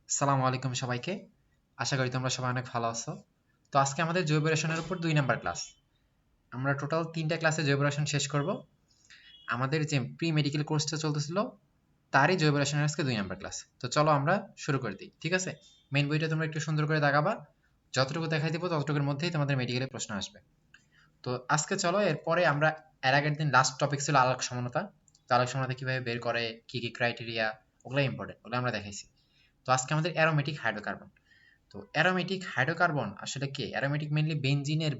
আসসালামু আলাইকুম সবাইকে। আশা করি তোমরা সবাই অনেক ভালো আছো। তো আজকে আমাদের জৈব রসায়নের উপর 2 নাম্বার ক্লাস। আমরা টোটাল 3টা ক্লাসে জৈব রসায়ন শেষ করব। আমাদের যে প্রি মেডিকেল কোর্সটা চলতেছিল তারই জৈব রসায়নের আজকে 2 নাম্বার ক্লাস। তো চলো আমরা শুরু করে দিই। ঠিক আছে? মেইন বইটা তোমরা একটু সুন্দর করে দাগাবা। যতটুকু দেখাই দিব ততটুকুর মধ্যেই তোমাদের মেডিকেলের প্রশ্ন আসবে। তো আজকে চলো এরপরে আমরা এর আগের দিন লাস্ট টপিক ছিল আলোক সমানতা। তো আলোক সমানতা কিভাবে বের করে, কি কি ক্রাইটেরিয়া, ওগুলো ইম্পর্টেন্ট। ওগুলো আমরা দেখাইছি। তো আজকে আমাদের অ্যারোমেটিক হাইড্রোকার্বন। তো অ্যারোমেটিক হাইড্রোকার্বন আসলে কি? অ্যারোমেটিক মেইনলি বেনজিনের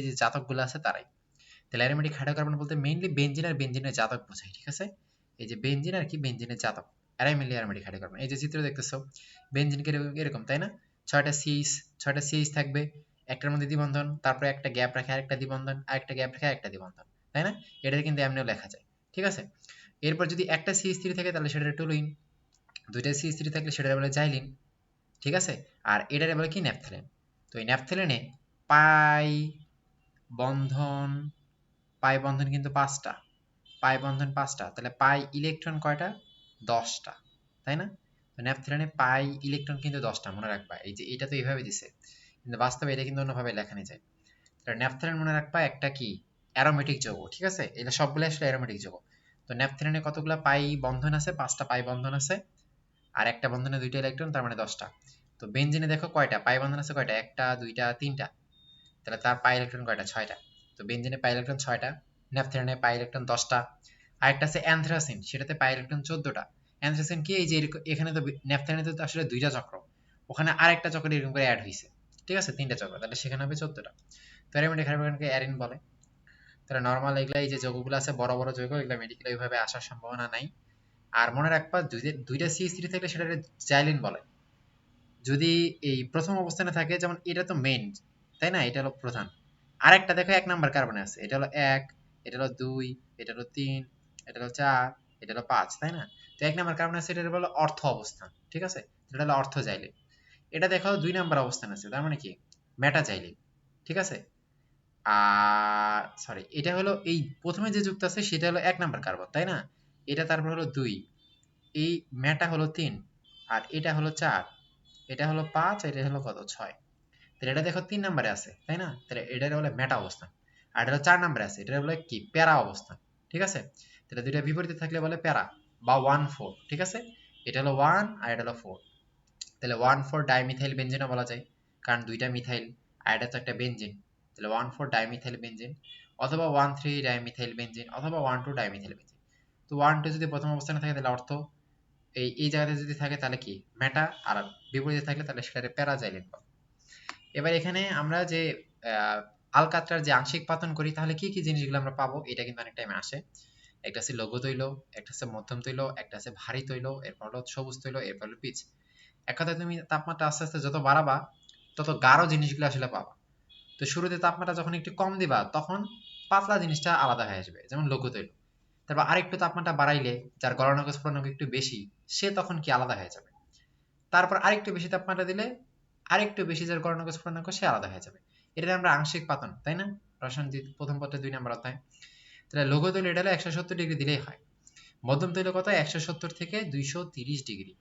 যে জাতকগুলো আছে তারাই। তাহলে অ্যারোমেটিক হাইড্রোকার্বন বলতে মেইনলি বেনজিন আর বেনজিনের জাতক বোঝায়। ঠিক আছে? এই যে বেনজিন আর কি বেনজিনের জাতক, এরাই মেইনলি অ্যারোমেটিক হাইড্রোকার্বন। এই যে চিত্র দেখতেছো, বেনজিনকে এরকম তাই না? 6টা সিএইচ থাকবে, একটার মধ্যে দ্বিবন্ধন, তারপরে একটা গ্যাপ রাখে আরেকটা দ্বিবন্ধন, আরেকটা গ্যাপ রাখে আরেকটা দ্বিবন্ধন, তাই না? এটা কিন্তু এমনিও লেখা যায়। ঠিক আছে? এরপর যদি একটা সিএইচ3 থাকে তাহলে সেটা টুলুইন, দুইটা সিএইচ3 থাকলে সেটা বলে জাইলিন। ঠিক আছে? আর এটারে বলে কি ন্যাপথ্যালিন। তো এই ন্যাপথ্যালিনে পাই বন্ধন, পাই বন্ধন কিন্তু 5টা, পাই বন্ধন 5টা, তাহলে পাই ইলেকট্রন কয়টা? 10টা, তাই না? তো ন্যাপথ্যালিনে পাই ইলেকট্রন কিন্তু 10টা, মনে রাখবা। এই যে এটা তো এইভাবে দিছে, কিন্তু বাস্তবে এটা কিন্তু অন্যভাবে লেখানো যায়। তাহলে ন্যাপথ্যালিন মনে রাখবা একটা কি অ্যারোমেটিক যৌগ। ঠিক আছে? এটা সবগুলো আসলে অ্যারোমেটিক যৌগ। তো ন্যাপথ্যালিনে কতগুলো পাই বন্ধন আছে? 5টা পাই বন্ধন আছে, আর একটা বন্ধনে 2টা ইলেকট্রন, তার মানে 10টা। তো বেনজিনে দেখো কয়টা পাই বন্ধন আছে? কয়টা? একটা, দুইটা, তিনটা। তাহলে তার পাই ইলেকট্রন কয়টা? 6টা। তো বেনজিনে পাই ইলেকট্রন 6টা, ন্যাপথ্যালিনে পাই ইলেকট্রন 10টা। আরেকটা আছে অ্যানথ্রাসিন, সেটাতে পাই ইলেকট্রন 14টা। অ্যানথ্রাসিন কি? এই যে এখানে তো ন্যাপথ্যালিনে তো আসলে 2টা চক্র, ওখানে আরেকটা চক্র এরকম করে অ্যাড হইছে। ঠিক আছে? 3টা চক্র, তাহলে সেখানে হবে 14টা। তো অ্যারোমেটিক হাইড্রোকার্বনকে অ্যারিন বলে। তাহলে নরমাল এগুলা এই যে যৌগগুলো আছে বড় বড় যৌগ, এগুলা মেডিকেলে ওইভাবে আসার সম্ভাবনা নাই। আর মনে রাখবা দুইটা সিএইচ3 থাকলে সেটা জাইলিন বলে। যদি এই প্রথম অবস্থানে থাকে, যেমন এটা তো মেইন, তাই না? এটা হলো প্রধান। আরেকটা দেখো 1 নাম্বার কার্বনে আছে, এটা হলো 1, এটা হলো 2, এটা হলো 3, এটা হলো 4, এটা হলো 5, তাই না? তো 1 নাম্বার কার্বন আছে, এটা হলো অর্থ অবস্থান। ঠিক আছে? এটা হলো অর্থ জাইলিন। এটা দেখো 2 নাম্বার অবস্থান আছে, তার মানে কি মেটা জাইলিন। ঠিক আছে? আর সরি, এটা হলো এই প্রথমে যে যুক্ত আছে সেটা হলো 1 নাম্বার কার্বন, তাই না? এটা তারপর হলো 2, এই মেটা হলো 3, আর এটা হলো 4, এটা হলো 5, এটা হলো কত? 6। তাহলে এটা দেখো 3 নাম্বারে আছে, তাই না? তাহলে এটার বলে মেটা অবস্থান। আর এটা হলো 4 নাম্বারে আছে, এটা বলে কি প্যারা অবস্থান। ঠিক আছে? তাহলে দুইটা বিপরীতে থাকলে বলে প্যারা বা 1,4। ঠিক আছে? এটা হলো 1 আর এটা হলো 4। তাহলে 1,4 ডাইমিথাইল বেনজিনও বলা যায়, কারণ দুইটা মিথাইল আর এটা তো একটা বেনজিন। তাহলে 1,4 ডাইমিথাইল বেনজিন, অথবা 1,3 ডাইমিথাইল বেনজিন, অথবা 1,2 ডাইমিথাইল বেনজিন। তো 1,2 যদি প্রথম অবস্থানে থাকে তাহলে অর্থ, এই জায়গাতে যদি থাকে তাহলে কি মেটা, আর বিপরীতে থাকলে তাহলে সেটাকে প্যারাজাইলিন বলে। এবার এখানে আমরা যে আলকাতরার যে আংশিক পাতন করি, তাহলে কি কি জিনিসগুলো আমরা পাবো, এটা কিন্তু অনেক টাইমে আসে। একটা আছে লঘু তৈল, একটা আছে মধ্যম তৈল, একটা আছে ভারী তৈল, এরপর হলো সবুজ তৈল, এরপর হলো পিচ। এক কথায় তুমি তাপমাত্রা আস্তে আস্তে যত বাড়াবা তত গাঢ় জিনিসগুলো আসলে পাবা। তো শুরুতে তাপমাত্রা যখন একটু কম দিবা তখন পাতলা জিনিসটা আলাদা হয়ে আসবে, যেমন লঘু তৈল। তারপর আরেকটু তাপমাত্রা বাড়াইলে যার গলনাঙ্ক স্ফুটনাঙ্ক একটু বেশি, সে তখন কি আলাদা হয়ে যাবে। তারপর আরেকটু বেশি তাপমাত্রা দিলে আরেকটু বেশি যার গলনাঙ্ক স্ফুটনাঙ্ক সে আলাদা হয়ে যাবে। এটা আমরা আংশিক পাতন, তাই না? রসায়ন প্রথম পত্রে 2 নম্বর অধ্যায়। তাহলে লঘু তৈল এটা হলো 170 ডিগ্রি দিলেই হয়। মধ্যম তৈল কত? 170 থেকে 230 ডিগ্রি।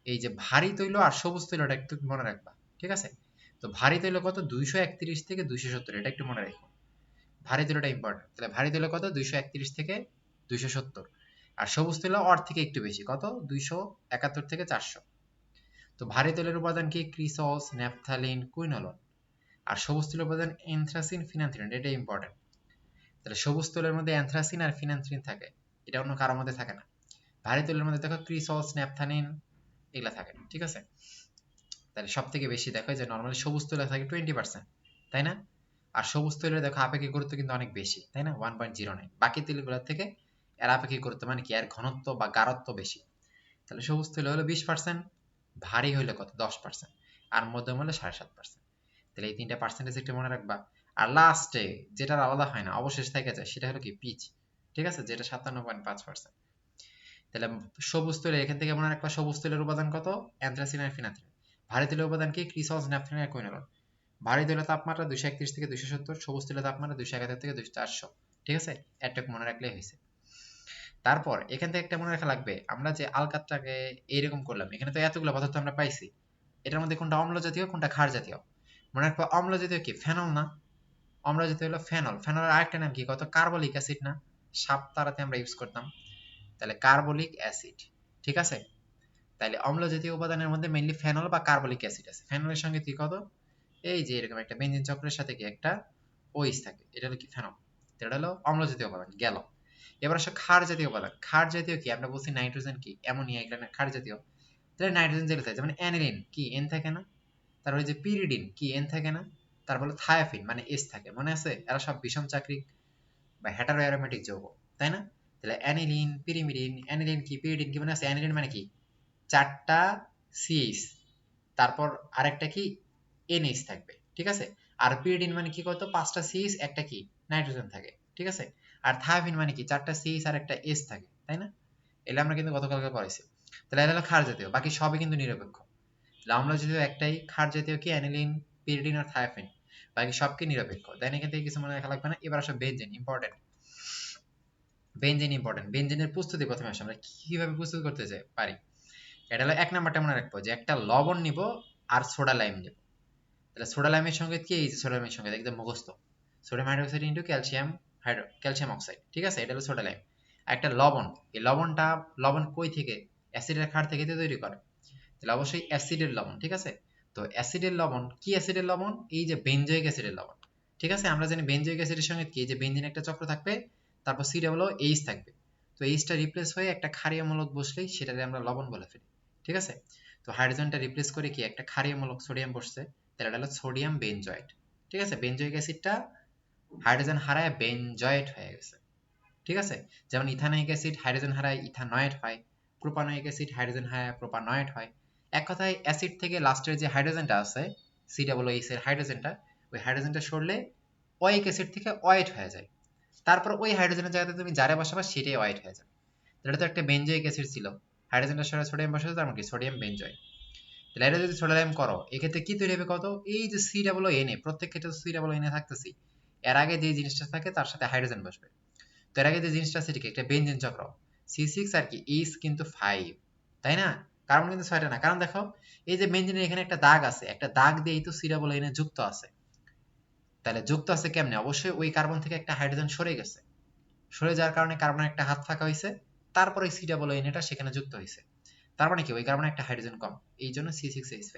এই যে ভারী তৈল আর সবুজ তৈলটা একটু মনে রাখবা। ঠিক আছে? তো ভারী তৈল কত? 231 থেকে 270, এটা একটু মনে রাখো। ভারী তৈলটা ইম্পর্টেন্ট। তাহলে ভারী তৈল কত? 231 থেকে 270। আর সবুজ তৈল ওর থেকে একটু বেশি, কত? 271 থেকে 400। তো ভারী তৈলের উপাদান কি? ক্রিসস, ন্যাপথালিন, কুইনোলোন। আর সবুজ তৈলের উপাদান এনথ্রাসিন, ফিনান্থ্রিন। এটা ইম্পর্টেন্ট। তাহলে সবুজ তৈলের মধ্যে এনথ্রাসিন আর ফিনান্থ্রিন থাকে, এটা অন্য কারোর মধ্যে থাকে না। ভারী তৈলের মধ্যে দেখো ক্রিসস, ন্যাপথালিন এগুলা থাকে। ঠিক আছে? তাহলে সব থেকে বেশি দেখো যে নর্মালি সবুজ তৈলে থাকে 20%, তাই না? আর সবুজ তৈলের দেখো আপেক্ষিক গুরুত্ব কিন্তু অনেক বেশি, তাই না? 1.09। বাকি তেলগুলোর থেকে এর আপেক্ষিক গুরুত্ব মানে কি এর ঘনত্ব বা গাঢ়ত্ব বেশি। তাহলে সবুজ তৈল হলো 20%, ভারী হইলে কত? 10%, আর মধ্যম হলে 7.5%। তাহলে এই 3টা পার্সেন্টেজ একটু মনে রাখবা। আর লাস্টে যেটা আলাদা হয় না, অবশেষ থেকে যায়, সেটা হলো কি পিচ। ঠিক আছে? যেটা 57.5%। তাহলে সবুজ তৈল এখান থেকে মনে রাখবা, সবুজ তৈলের উপাদান কত? অ্যানথ্রাসিন আর ফিনান্থ্রিন। ভারী তৈলের উপাদান কি? ক্রিসস, ন্যাপথলিন আর কুইনোলোন। ভারী তৈলের তাপমাত্রা 231 থেকে 270, সবুজ তৈলের তাপমাত্রা 271 থেকে 400। ঠিক আছে? এটুকু মনে রাখলেই হয়েছে। তারপর এখান থেকে একটা মনে রাখা লাগবে, আমরা যে আলকাতটাকে এইরকম করলাম, এখানে তো এতগুলো পদার্থ আমরা পাইছি, এটার মধ্যে কোনটা অম্ল জাতীয় কোনটা ক্ষার জাতীয়। মনে রাখবো অম্ল জাতীয় কি ফেনল না, অম্ল জাতীয় হলো ফেনল। ফেনলের আরেকটা নাম কি কত, কার্বলিক অ্যাসিড না, সাপ তারাতে আমরা ইউজ করতাম, তাহলে কার্বলিক অ্যাসিড। ঠিক আছে, তাহলে অম্ল জাতীয় উপাদানের মধ্যে মেইনলি ফেনল বা কার্বলিক অ্যাসিড আছে। ফেনলের সঙ্গে কি কত, এই যে এরকম একটা বেঞ্জিন চক্রের সাথে কি একটা ওইস থাকে, এটা হলো কি ফেনল, এটা হলো অম্ল জাতীয় উপাদান গেল। এবার আসলে ক্ষার জাতীয় উপাদান। ক্ষার জাতীয় কি, আমরা বলছি নাইট্রোজেন কি অ্যামোনিয়া, এগুলো না ক্ষার জাতীয়। তাহলে নাইট্রোজেন যেগুলো থাকে যেমন অ্যানিলিন কি এন থাকে না, তারপরে যে পিরিডিন কি এন থাকে না, তারপরে থায়াফিন মানে এস থাকে, মনে আছে, এরা সব বিষম চাকরিক বা হেটারো অ্যারোমেটিক যৌগ, তাই না? তাহলে অ্যানিলিন, পিরিমিডিন, অ্যানিলিন কি, পিরিডিন কি, মনে আছে অ্যানিলিন মানে কি চারটা সিএইচ, তারপর আরেকটা কি এনএইচ থাকবে, ঠিক আছে। আর পিরিডিন মানে কি কত, পাঁচটা সিএইচ একটা কি নাইট্রোজেন থাকে, ঠিক আছে। আর থায়াফিন মানে কি চারটা সিএইচ আর একটা এস থাকে, তাই না? এগুলো আমরা কিন্তু গতকালকে পড়াইছি। তাহলে এটা হলো ক্ষার জাতীয়, বাকি সবই কিন্তু নিরপেক্ষ। তাহলে অম্ল জাতীয় একটাই, ক্ষার জাতীয় কি অ্যানিলিন, পিরিডিন আর থায়াফিন, বাকি সব কি নিরপেক্ষ। দেন এখান থেকে কিছু মনে রাখা লাগবে না। এবার আসলে বেনজেন ইম্পর্টেন্ট, বেনজেন ইম্পর্টেন্ট। বেনজেনের প্রস্তুতি প্রথমে আসে, আমরা কিভাবে প্রস্তুত করতে পারি। এটা হলো এক নাম্বারটা মনে রাখবো, যে একটা লবণ নিব আর সোডা লাইম নিব। তাহলে সোডা লাইমের সঙ্গে কি, এই যে সোডা লাইমের সঙ্গে একদম মুখস্থ, sodium hydroxide into calcium calcium oxide, ঠিক আছে, এটা হলো সোডা লাইম। একটা লবণ, এই লবণটা, লবণ কই থেকে, অ্যাসিডের ক্ষার থেকে তো তৈরি করে, তাহলে অবশ্যই অ্যাসিডের লবণ, ঠিক আছে। তো অ্যাসিডের লবণ কি, অ্যাসিডের লবণ এই যে বেনজোইক অ্যাসিডের লবণ, ঠিক আছে। আমরা জানি বেনজোইক অ্যাসিডের সঙ্গে কি, যে বেনজিন একটা চক্র থাকবে, তারপর সি ডাবল এইচ থাকবে, তো এইচটা রিপ্লেস হয়ে একটা ক্ষারীয় মূলক বসলেই সেটাকে আমরা লবণ বলে ফেলি, ঠিক আছে। তো হাইড্রোজেনটা রিপ্লেস করে কি একটা ক্ষারীয় মূলক সোডিয়াম বসছে, তাহলে এটা হলো সোডিয়াম বেনজয়েট, ঠিক আছে। বেনজোইক অ্যাসিডটা হাইড্রোজেন হারায় বেনজয়েট হয়ে গেছে, ঠিক আছে। যেমন ইথানোয়িক অ্যাসিড হাইড্রোজেন হারায় ইথানয়েড হয়, প্রোপানোয়িক অ্যাসিড হাইড্রোজেন হারায় প্রোপানয়েড হয়। এক কথায় অ্যাসিড থেকে লাস্টের যে হাইড্রোজেনটা আছে, সি ডাবল এইচ এর হাইড্রোজেনটা, ওই হাইড্রোজেনটা সরলে ওয়িক অ্যাসিড থেকে ওয়েট হয়ে যায়, তারপর ওই হাইড্রোজেনের জায়গাতে তুমি যারে বসাবা সেটাই ওয়েট হয়ে যাবে। এটা তো একটা বেনজোইক অ্যাসিড ছিল, হাইড্রোজেনটা সরে সোডিয়াম বসাতে, তার মানে কি সোডিয়াম বেনজয়েট। তাহলে এটা যদি সোডিয়াম করো, এক্ষেত্রে কি তৈরি হবে কত, এই যে সি ডাবল এন এ, প্রত্যেক ক্ষেত্রে সি ডাবল এন এ থাকতেছি, এর আগে যে জিনিসটা থাকে তার সাথে হাইড্রোজেন বসবে। তো এর আগে যে জিনিসটা আছে ঠিক একটা বেনজিন চক্র, C6 আর কি এইচ কিন্তু 5, তাই না? কার্বন কিন্তু 6টা না, কারণ দেখো এই যে বেনজিনের এখানে একটা দাগ আছে, একটা দাগ দিয়েই তো সি ডাবল এন এ যুক্ত আছে। তাহলে যুক্ত আছে কেমনে, অবশ্যই ওই কার্বন থেকে একটা হাইড্রোজেন সরে গেছে, সরে যাওয়ার কারণে কার্বনের একটা হাত ফাঁকা হয়েছে, তারপরে সি ডাবল এন এটা সেখানে যুক্ত হয়েছে, তার মানে কি ওই কার্বনে একটা হাইড্রোজেন কম, এই জন্য C6H5।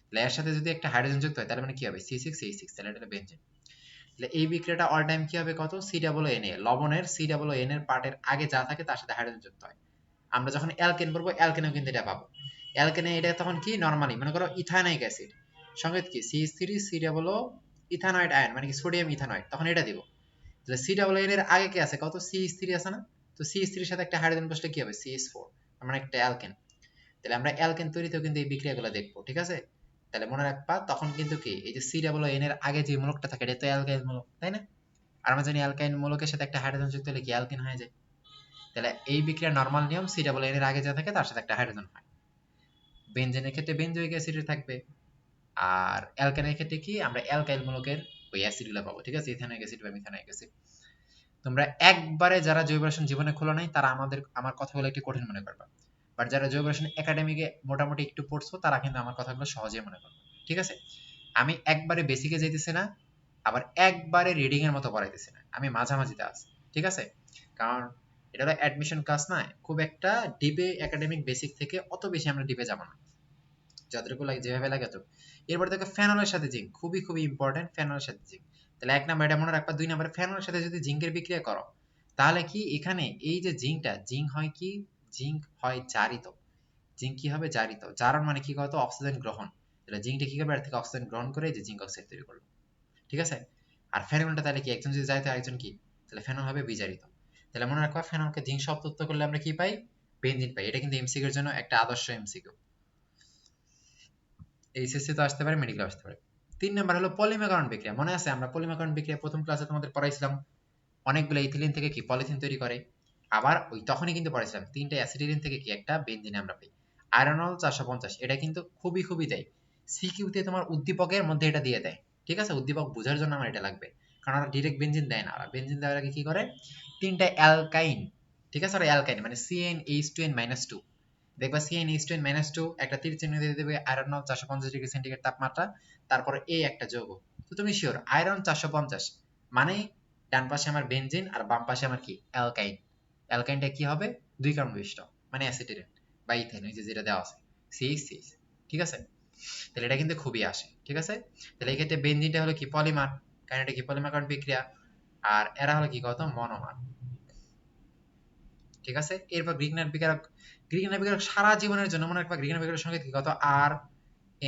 তাহলে এর সাথে যদি একটা হাইড্রোজেন যুক্ত হয় তাহলে মানে কি হবে, C6H6, তাহলে এটা বেনজিন। তাহলে এই বিক্রিয়াটা অল টাইম কি হবে কত, সি ডাবল এন এ, লবণের সি ডাবল এন এর পার্টের আগে যা থাকে তার সাথে হাইড্রোজেন যুক্ত হয়। আমরা যখন অ্যালকেন বলবো, অ্যালকেনেও কিন্তু এটা পাবো। অ্যালকেনে এটা তখন কি, নরমালি মনে করো ইথানোয়িক অ্যাসিড, সঙ্গে কি CH3 সি ডাবল ইথানয়েড আয়ন মানে কি সোডিয়াম ইথানয়েড, তখন এটা দিব। তাহলে সি ডাবল এন এর আগে কি আছে কত, CH3 আছে না, তো CH3 এর সাথে একটা হাইড্রোজেন বসলে কি হবে, CH4, মানে একটা অ্যালকেন। তাহলে আমরা অ্যালকেন তৈরিতেও কিন্তু এই বিক্রিয়াগুলো দেখবো, ঠিক আছে। তাহলে মনে রাখবা তখন কিন্তু কি, এই যে সি ডাবল এন এর আগে যে মূলকটা থাকে এটা তো অ্যালকাইল মূলক, তাই না? আর আমরা জানি অ্যালকাইন মূলকের সাথে একটা হাইড্রোজেন যুক্ত হলে কি অ্যালকিন হয়ে যায়। তাহলে এই বিক্রিয়ার নরমাল নিয়ম, সি ডাবল এন এর আগে যা থাকে তার সাথে একটা হাইড্রোজেন হয়। বেনজেনের ক্ষেত্রে বেনজোইক অ্যাসিড থাকবে, আর অ্যালকেনের ক্ষেত্রে কি, আমরা অ্যালকাইল মূলকের ওই অ্যাসিডগুলো পাবো, ঠিক আছে, ইথানোয়িক অ্যাসিড বা মিথানোয়িক অ্যাসিড। তোমরা একবারে যারা জৈব রসায়ন জীবনে খোলো নাই তারা আমার কথাগুলো একটু কঠিন মনে করবা, বাট যারা জৈব রসায়ন একাডেমিকে মোটামুটি একটু পড়ছো তারা কিন্তু আমার কথাগুলো সহজেই মনে করবে, ঠিক আছে। আমি একবারে বেসিকে যেতেছি না, আবার একবারে রিডিং এর মতো পড়াইতেছি না, আমি মাঝামাঝিতে আছি, ঠিক আছে। কারণ এটা হলো অ্যাডমিশন ক্লাস না, খুব একটা ডিপে একাডেমিক বেসিক থেকে অত বেশি আমরা ডিপে যাবো না, যতটুকু লাগে যেভাবে লাগে তো। এরপর দেখো ফেনলের সাথে জিঙ্ক, খুবই খুবই ইম্পর্টেন্ট ফেনলের সাথে জিঙ্ক। তাহলে এক নাম্বার এটা মনে রাখবা, দুই নাম্বারে ফেনলের সাথে যদি জিঙ্কের বিক্রিয়া করো, তাহলে কি এখানে এই যে জিঙ্কটা, জিঙ্ক হয় কি, জিঙ্ক হয় জারিত। জিঙ্ক কি হবে, জারিত। জারণ মানে কি কত, অক্সিজেন গ্রহণ। তাহলে জিঙ্কটা কি করবে, এর থেকে অক্সিজেন গ্রহণ করে যে জিঙ্ক অক্সাইড তৈরি করলো, ঠিক আছে। আর ফেনলটা তাহলে কি, একজন যদি জারিত আরেকজন কি, তাহলে ফেনল হবে বিজারিত। তাহলে মনে রাখবা ফেনলকে জিঙ্ক শব্দ করলে আমরা কি পাই, বেনজিন পাই। এটা কিন্তু এমসিকিউ এর জন্য একটা আদর্শ এমসিকিউ, এইচএসসি তো আসতে পারে, মেডিকেল আসতে পারে। 3 নাম্বার হলো পলিমারকরণ বিক্রিয়া। মনে আছে আমরা পলিমারকরণ বিক্রিয়া প্রথম ক্লাসে তোমাদের পড়াইছিলাম, অনেকগুলো ইথিলিন থেকে কি পলিথিন তৈরি করে। আবার ওই তখনই কিন্তু পড়াইছিলাম তিনটা অ্যাসিটিলিন থেকে কি একটা বেনজিন আমরা পাই। আয়রনল 450, এটা কিন্তু খুবই খুবই দেয় সিকিউতে, তোমার উদ্দীপকের মধ্যে এটা দিয়ে দেয়, ঠিক আছে। উদ্দীপক বোঝার জন্য আমার এটা লাগবে, কারণ ওরা ডিরেক্ট বেনজিন দেয় না, ওরা বেনজিন দেওয়ার আগে কি করে, তিনটা অ্যালকাইন ঠিক আছে, আর অ্যালকাইন মানে CnH2n-2, দেখবা CnH2n-2 একটা তীর চিহ্ন দিয়ে দেবে আয়রন 450°C তাপমাত্রা, তারপর এই একটা যৌগ। তো তুমি শিওর আয়রন 450 মানে ডান পাশে আমার বেনজিন আর বাম পাশে আমার কি অ্যালকাইন। অ্যালকাইনটা কি হবে 2 কার্বন বিশিষ্ট মানে অ্যাসিটিলিন বা ইথেন, ওই যে যেটা দেওয়া আছে CH6। ঠিক আছে, তাহলে এটা কিন্তু খুবই আসে। ঠিক আছে, তাহলে এই ক্ষেত্রে বেনজিনটা হলো কি পলিমার, কারণ এটা কি পলিমার কারণ বিক্রিয়া, আর এরা হলো কি কত মনোমার। ঠিক আছে, এরপর গ্রিগনার বিকারক। গ্রিগনার বিকারক সারা জীবনের জন্য মনে রাখবা গ্রিগনার বিকারকের সংকেত কি কত আর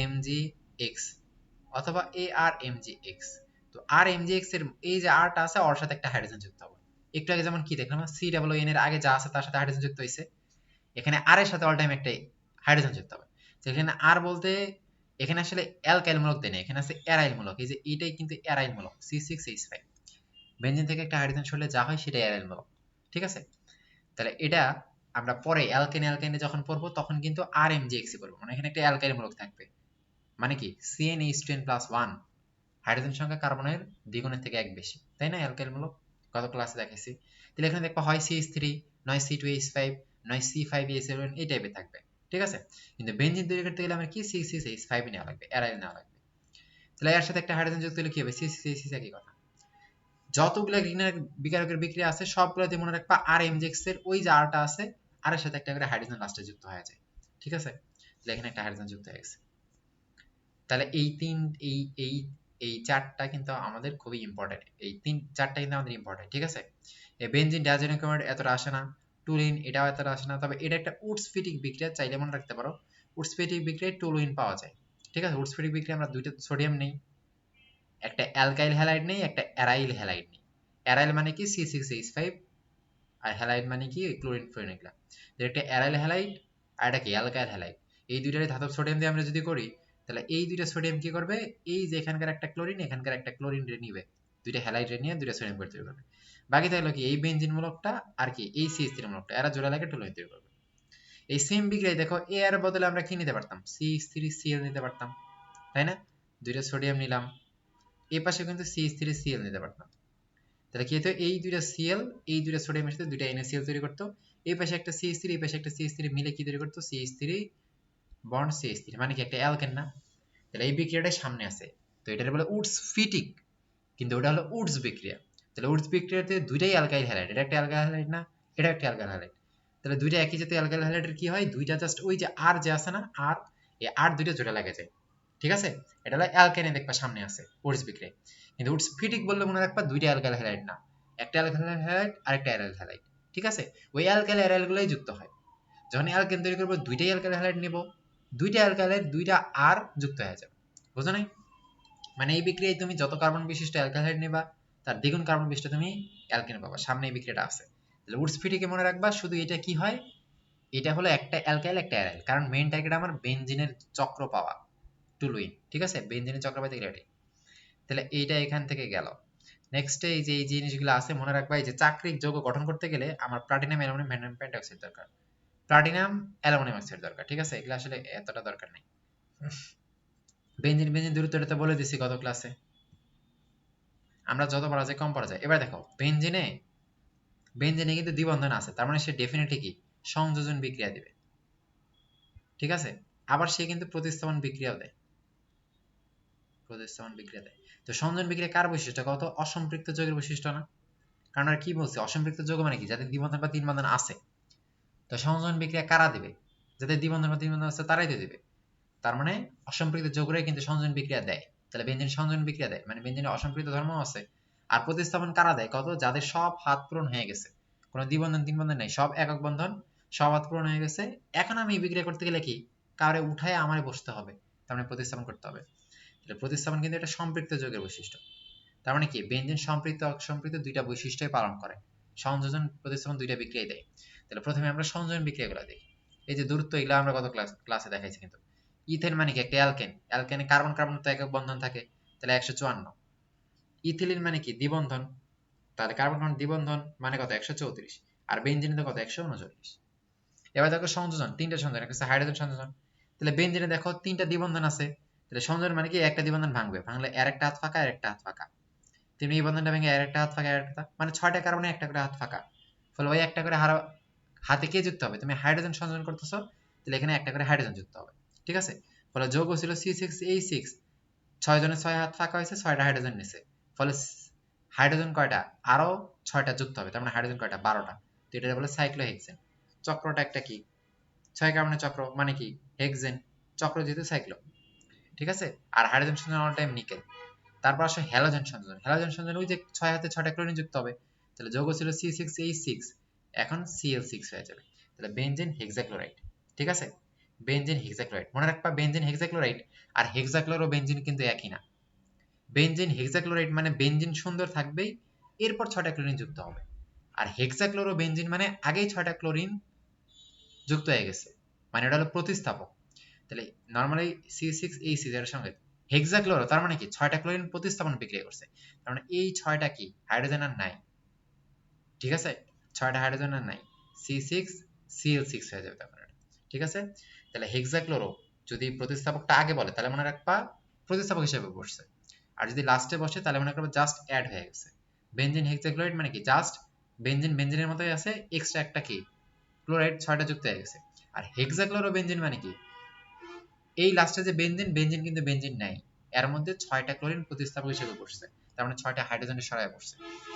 এম জি এক্স অথবা এ আর এম জি এক্স। তো আর এম জি এক্স এর এই যে আরটা আছে ওর সাথে একটা হাইড্রোজেন যুক্ত হবে। একটু আগে যেমন কি দেখলাম সি ডাবল এন এর আগে যা আছে তার সাথে হাইড্রোজেন যুক্ত হয়েছে, এখানে আর এর সাথে অল টাইম একটা হাইড্রোজেন যুক্ত হবে। তো এখানে আর বলতে এখানে আসলে অ্যালকাইল মূলক দেয় না, এখানে আছে অ্যারাইল মূলক। এই যে এটাই কিন্তু অ্যারাইল মূলক C6H5, বেনজিন থেকে একটা হাইড্রোজেন সরলে যা হয় সেটাই অ্যারাইল মূলক। ঠিক আছে, তাহলে এটা আমরা পরে অ্যালকেন অ্যালকাইনে যখন পড়বো তখন কিন্তু আর এম জি এক্স পড়বো, মানে এখানে একটা অ্যালকাইল মূলক থাকবে, মানে কি CnH2n+1 হাইড্রোজেন সংখ্যা কার্বনের দ্বিগুণের থেকে 1 বেশি, তাই না অ্যালকাইল মূলক, গত ক্লাসে দেখাইছি। তাহলে এখানে দেখবা হয় CH3, নয় C2H5, নয় C5H7 এই টাইপের থাকবে। ঠিক আছে, কিন্তু বেনজিন তৈরি করতে গেলে আমার কি C6H5 নেওয়া লাগবে, অ্যারাইল নেওয়া লাগবে। তাহলে এর সাথে একটা হাইড্রোজেন যুক্ত হলে কি হবে C6H6 একই কথা। যতগুলো গ্রিগনার বিকারকের বিক্রিয়া আছে সবগুলোতে মনে রাখবা আর এমজেক্স এর ওই যে আরটা আছে আর এর সাথে একটা করে হাইড্রোজেন লাস্টে যুক্ত হয়ে যায়। ঠিক আছে, তাহলে এখানে একটা হাইড্রোজেন যুক্ত হয়ে গেছে। তাহলে এই তিন এই এই এই চারটা কিন্তু আমাদের খুবই ইম্পর্টেন্ট, এই চারটা কিন্তু আমাদের ইম্পর্টেন্ট। ঠিক আছে, এই বেনজিন ডাইজেনিক ক্লোরাইড এতটা আসে না, টুলিন এটাও এতটা আসে না, তবে এটা একটা উডসফিটিক বিক্রিয়া, চাইলে মনে রাখতে পারো উডসফিটিক বিক্রিয়ায় টুলুইন পাওয়া যায়। ঠিক আছে, উডসফিটিক বিক্রিয়া আমরা দুইটা সোডিয়াম নেই, একটা অ্যালকাইল হ্যালাইড নেই, একটা অ্যারাইল হ্যালাইড নেই। অ্যারাইল মানে কি C6H5, আর হ্যালাইড মানে কি ক্লোরিন ফ্লোরিন এগুলা। একটা অ্যারাইল হ্যালাইড আর একটা কি অ্যালকাইল হ্যালাইড, এই দুইটারে ধাতব সোডিয়াম দিয়ে আমরা যদি করি তাহলে এই দুইটা সোডিয়াম কি করবে, এই যে এখানকার একটা ক্লোরিন এখানকার একটা ক্লোরিন রে নিবে, দুইটা হ্যালাইড রে নিয়ে দুইটা সোডিয়াম করে তৈরি করবে। বাকি থাকলো কি এই বেনজিন মূলকটা আর কি এই CH3 মূলকটা, এরা জোড়া লাগে টুলুইন তৈরি করবে। এই সেম বিক্রিয়ায় দেখো এ এর বদলে আমরা কি নিতে পারতাম CH3Cl নিতে পারতাম, তাই না, দুইটা সোডিয়াম নিলাম, এই পাশে কিন্তু CH3Cl নিতে পারতাম। তাহলে কি হতো এই দুইটা সিএল এই দুইটা সোডিয়ামের সাথে দুইটা NaCl তৈরি করতো, এই পাশে একটা CH3 এই পাশে একটা CH3 মিলে কি তৈরি করতো CH3 বন্ড CH3, মানে কি একটা অ্যালকেন না। তাহলে এই বিক্রিয়াটা সামনে আছে, তো এটার বলে উডস ফিটিক, কিন্তু ওটা হলো উডস বিক্রিয়া। তাহলে উডস বিক্রিয়াতে দুইটাই অ্যালকাইল হ্যালাইড, এটা একটা অ্যালকাইল হ্যালাইড না, এটা একটা অ্যালকাইল হ্যালাইড। তাহলে দুইটা একই জাতীয় অ্যালকাইল হ্যালাইডের কি হয় দুইটা জাস্ট ওই যে আর যে আছে না আর, এই আর দুইটা জোড়া লাগে যায়। ঠিক আছে, এটা হলো অ্যালকেনে দেখবা সামনে আছে উডস বিক্রিয়া, কিন্তু উডস ফিটিক বললে মনে রাখবা দুইটা অ্যালকাইল হ্যালাইড না, একটা অ্যালকাইল হ্যালাইড আর একটা অ্যারাইল হ্যালাইড। ঠিক আছে, ওই অ্যালকাইল অ্যারাইল গুলোই যুক্ত হয়, যখন অ্যালকেন তৈরি করবো দুইটাই অ্যালকাইল হ্যালাইড নিব, দুইটা অ্যালকাইলের দুইটা আর যুক্ত হয়ে যাবে। বুঝো নাই, মানে এই বিক্রিয়ায় তুমি যত কার্বন বিশিষ্ট অ্যালকাইল নিবা তার দ্বিগুণ কার্বন বিশিষ্ট তুমি অ্যালকেন পাবা, সামনে এই বিক্রিয়াটা আছে। তাহলে উডস ফিটিকে মনে রাখবা শুধু এটা কি হয়, এটা হলো একটা অ্যালকাইল একটা অ্যারাইল, কারণ মেইন টার্গেট আমার বেনজিনের চক্র পাওয়া, টুলুইন। ঠিক আছে, বেনজিনের চক্র পাইতে গেলে এটাই। তাহলে এইটা এখান থেকে গেল। নেক্সট এই যে এই জিনিসগুলো আছে মনে রাখবা, এই যে চাকরিক যৌগ গঠন করতে গেলে আমার প্লাটিনাম অ্যালুমিনিয়াম ভ্যানাডিয়াম পেন্টঅক্সাইড দরকার, প্লাটিনাম অ্যালুমিনিয়াম অক্সাইড দরকার। ঠিক আছে, এগুলো আসলে এতটা দরকার নেই। বেনজিন বেনজিন দূরত্বটা তো বলে দিছি গত ক্লাসে, আমরা যত পারা যায় কম পারা যায়। এবার দেখো বেনজিনে বেনজিনে কিন্তু দ্বিবন্ধন আছে, তার মানে সে ডেফিনেটলি কি সংযোজন বিক্রিয়া দিবে। ঠিক আছে, আবার সে কিন্তু প্রতিস্থাপন বিক্রিয়াও দেয়, প্রতিস্থাপন বিক্রিয়া দেয়। তো সংযোজন বিক্রিয়া কার বৈশিষ্ট্য কত, অসম্পৃক্ত যৌগের বৈশিষ্ট্য না, কারণ আর কি বলছে অসম্পৃক্ত যৌগ মানে কি যাদের দ্বিবন্ধন বা তিন বন্ধন আছে। তো সংযোজন বিক্রিয়া কারা দিবে, যাদের দ্বিবন্ধন বা তিন বন্ধন আছে তারাই তো দিবে, তার মানে অসম্পৃক্ত যৌগরাই কিন্তু সংযোজন বিক্রিয়া দেয়। তাহলে বেনজিন সংযোজন বিক্রিয়া দেয়, মানে বেনজিনের অসম্পৃক্ত ধর্ম আছে। আর প্রতিস্থাপন কারা দেয় কত, যাদের সব হাত পূরণ হয়ে গেছে, কোনো দ্বিবন্ধন তিন বন্ধন নেই, সব একক বন্ধন, সব হাত পূরণ হয়ে গেছে। এখন আমি বিক্রিয়া করতে গেলে কি কারে উঠায় আমারে বসতে হবে, তার মানে প্রতিস্থাপন করতে হবে। তাহলে প্রতিস্থাপন কিন্তু এটা সম্পৃক্ত যৌগের বৈশিষ্ট্য। তার মানে কি বেনজিন সম্পৃক্ত অসম্পৃক্ত দুইটা বৈশিষ্ট্যই পালন করে, সংযোজন প্রতিস্থাপন দুইটা বিক্রিয়াই দেয়। তাহলে প্রথমে আমরা সংযোজন বিক্রিয়াগুলো দেখি। এই যে দূরত্ব এগুলো আমরা গত ক্লাসে দেখাইছি কিন্তু। ইথেন মানে কি একটা অ্যালকেন, অ্যালকেনে কার্বন কার্বন তো একক বন্ধন থাকে, তাহলে 154। ইথিলিন মানে কি দ্বিবন্ধন, তাহলে কার্বন কার্বন দ্বিবন্ধন মানে কত 134, আর বেনজিনে তো কত 139। এবার দেখো সংযোজন, তিনটা সংযোজন, একটা হাইড্রোজেন সংযোজন। তাহলে বেনজিনে দেখো তিনটা দ্বিবন্ধন আছে, তাহলে সংযোজন মানে কি একটা দ্বিবন্ধন ভাঙবে, ভাঙলে এর একটা হাত ফাঁকা এর একটা হাত ফাঁকা, তেমনি এই বন্ধনটা ভেঙে এর একটা হাত ফাঁকা এর একটা, মানে 6টা কার্বনে একটা করে হাত ফাঁকা, ফলে ওই একটা করে হাতে কে যুক্ত হবে, তুমি হাইড্রোজেন সংযোজন করতেছো, তাহলে এখানে একটা করে হাইড্রোজেন যুক্ত হবে। ঠিক আছে, ফলে যৌগ ছিল C6H6, 6 জনের 6 হাত ফাঁকা হয়েছে, 6টা হাইড্রোজেন নিছে, ফলে হাইড্রোজেন কয়টা, আরো 6টা যুক্ত হবে, তার মানে হাইড্রোজেন কয়টা, 12টা। তো এটা বলে সাইক্লোহেক্সেন। চক্রটা একটা কি, 6 কার্বনের চক্র মানে কি হেক্সেন, চক্র যেহেতু সাইক্লো। ঠিক আছে, আর হাইড্রোজেন সংযোজন অল টাইম নিকেল। তারপর আসে হ্যালোজেন সংযোজন। হ্যালোজেন সংযোজন ওই যে 6 হাতে 6টা ক্লোরিন যুক্ত হবে, তাহলে যৌগ ছিল C6H6, এখন Cl6 হয়ে যাবে, তাহলে বেনজিন হেক্সাক্লোরাইড। ঠিক আছে, বেনজিন হেক্সাক্লোরাইড মনে রাখবা, বেনজিন হেক্সাক্লোরাইড আর হেক্সাক্লোরো বেনজিন কিন্তু একই না। বেনজিন হেক্সাক্লোরাইড মানে বেনজিন সুন্দর থাকবেই, এরপর 6টা ক্লোরিন যুক্ত হবে। আর হেক্সাক্লোরো বেনজিন মানে আগেই 6টা ক্লোরিন যুক্ত হয়ে গেছে, মানে এটা হলো প্রতিস্থাপক। তাহলে নরমালি C6H6 এর সঙ্গে হেক্সাক্লোরো, তার মানে কি 6টা ক্লোরিন প্রতিস্থাপন বিক্রিয়া করছে, তার মানে এই 6টা কি হাইড্রোজেন আর নাই। ঠিক আছে, 6টা হাইড্রোজেন আর নাই, C6Cl6 হয়ে যাবে তখন এটা। ঠিক আছে, তাহলে হেক্সাক্লোরো যদি প্রতিস্থাপকটা আগে বলে তাহলে মনে রাখবা প্রতিস্থাপক হিসেবে বসছে, আর যদি লাস্টে বসে তাহলে মনে করবে জাস্ট অ্যাড হয়ে গেছে। বেনজিন হেক্সাক্লোরাইড মানে কি জাস্ট বেনজিনের মতোই আছে, এক্সট্রা একটা কি ক্লোরাইড 6টা যুক্ত হয়ে গেছে। আর হেক্সাক্লোরো বেনজিন মানে কি এই লাস্টে যে বেনজিন কিন্তু বেনজিন নাই, এর মধ্যে 6টা ক্লোরিন প্রতিস্থাপক হিসেবে বসছে, তার মানে 6টা হাইড্রোজেনের সরায় বসছে।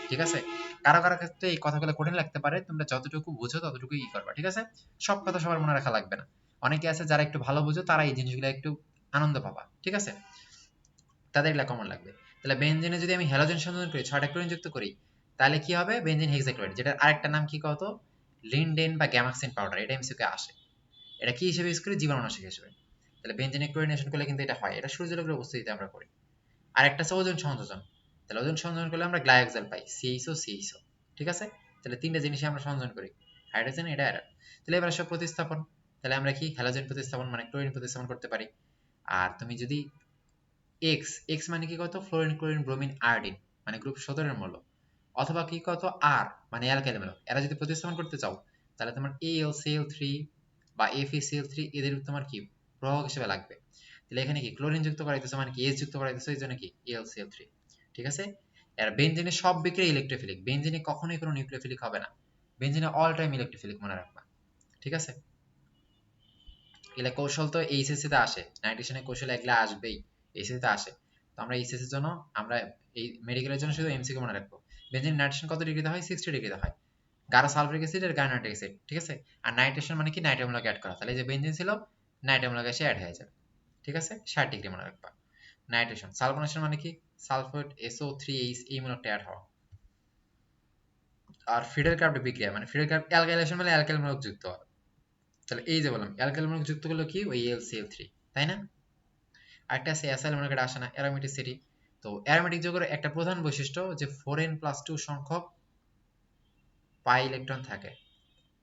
ঠিক আছে, কারো কারো ক্ষেত্রে এই কথাগুলো কঠিন লাগতে পারে, তোমরা যতটুকু বুঝো ততটুকু ই করবা। ঠিক আছে, সব কথা সবার মনে রাখা লাগবে না, অনেকে আছে যারা একটু ভালো বুঝো তারা এই জিনিসগুলো একটু আনন্দ পাবা। ঠিক আছে, তাদের এগুলা কমন লাগবে। তাহলে বেনজিনে যদি আমি হ্যালোজেন সংযোজন করি, 6টা ক্লোরিন যুক্ত করি, তাহলে কি হবে, বেনজিন হেক্সাক্লোরাইড, যেটার আরেকটা নাম কি কত, লিনডেন বা গ্যামাক্সিন পাউডার, এটা এমসিকিউ আসে। এটা কি হিসেবে ইউজ করি, জীবাণুনাশক হিসেবে। তাহলে বেনজিনে ক্লোরিনেশন করলে কিন্তু এটা হয়, এটা সূর্যালোকের উপস্থিতিতে আমরা করি। আর একটা আছে ওজোন সংযোজন, তাহলে ওজোন সংযোজন করলে আমরা গ্লাইকোজেল পাই, CHO। ঠিক আছে, তাহলে তিনটা জিনিসই আমরা সংযোজন করি, হাইড্রোজেন এটা এটা। তাহলে এবার সব প্রতিস্থাপন, তাহলে আমরা কি হ্যালোজেন প্রতিস্থাপন মানে ক্লোরিন প্রতিস্থাপন করতে পারি। আর তুমি যদি এক্স মানে কি কত, ফ্লোরিন ক্লোরিন ব্রোমিন আয়োডিন মানে গ্রুপ 17 এর মূল্য, অথবা কি কত আর মানে অ্যালকাইল মূলক, এরা যদি প্রতিস্থাপন করতে চাও তাহলে তোমার AlCl3 বা FeCl3 এদের তোমার কি প্রভাবক হিসেবে লাগবে। তাহলে এখানে কি ক্লোরিন যুক্ত করাইতেছে মানে কি এস যুক্ত করাইতেছে, এই জন্য কি AlCl3। ঠিক আছে, এর বেনজিনে সব বিক্রিয়া ইলেকট্রোফিলিক, বেনজিনে কখনোই কোনো নিউক্লিওফিলিক হবে না, বেনজিনে অল টাইম ইলেকট্রোফিলিক মনে রাখবা। ঠিক আছে, এগুলা কৌশল তো এইচএসসি তে আসে, নাইট্রেশনের কৌশল এগুলা আসবেই, এইচএসসি তে আসে। তো আমরা এইচএসসি এর জন্য আমরা এই মেডিকেলের জন্য শুধু এমসিকিউ মনে রাখবো। বেনজিন নাইট্রেশন কত ডিগ্রিতে হয়, 60 ডিগ্রিতে হয়, গাঢ় সালফিউরিক অ্যাসিড আর গাঢ় নাইট্রিক অ্যাসিড। ঠিক আছে, আর নাইট্রেশন মানে কি নাইট্রিক অম্লকে অ্যাড করা, তাহলে এই যে বেনজিন ছিল নাইট্রিক অম্লকে এসে অ্যাড হয়ে যাবে। ঠিক আছে, 60 ডিগ্রি মনে রাখবা। নাইট্রেশন সালফোনেশন মানে কি সালফেট SO3H এই মূলকটা অ্যাড হওয়া। আর ফিডার কার্ভ বিক্রিয়া মানে ফিডার কার্ভ অ্যালকাইলেশন মানে অ্যালকাইল মূলক যুক্ত হয়, তাহলে এই যে বললাম অ্যালকাইল মূলক যুক্ত করলো কি ওই AlCl3, তাই না। আরেকটা আছে অ্যাসাইল মনে করে আসে না, অ্যারোমেটিসিটি। তো অ্যারোমেটিক যৌগের একটা প্রধান বৈশিষ্ট্য যে 4n+2 সংখ্যক পাই ইলেকট্রন থাকে,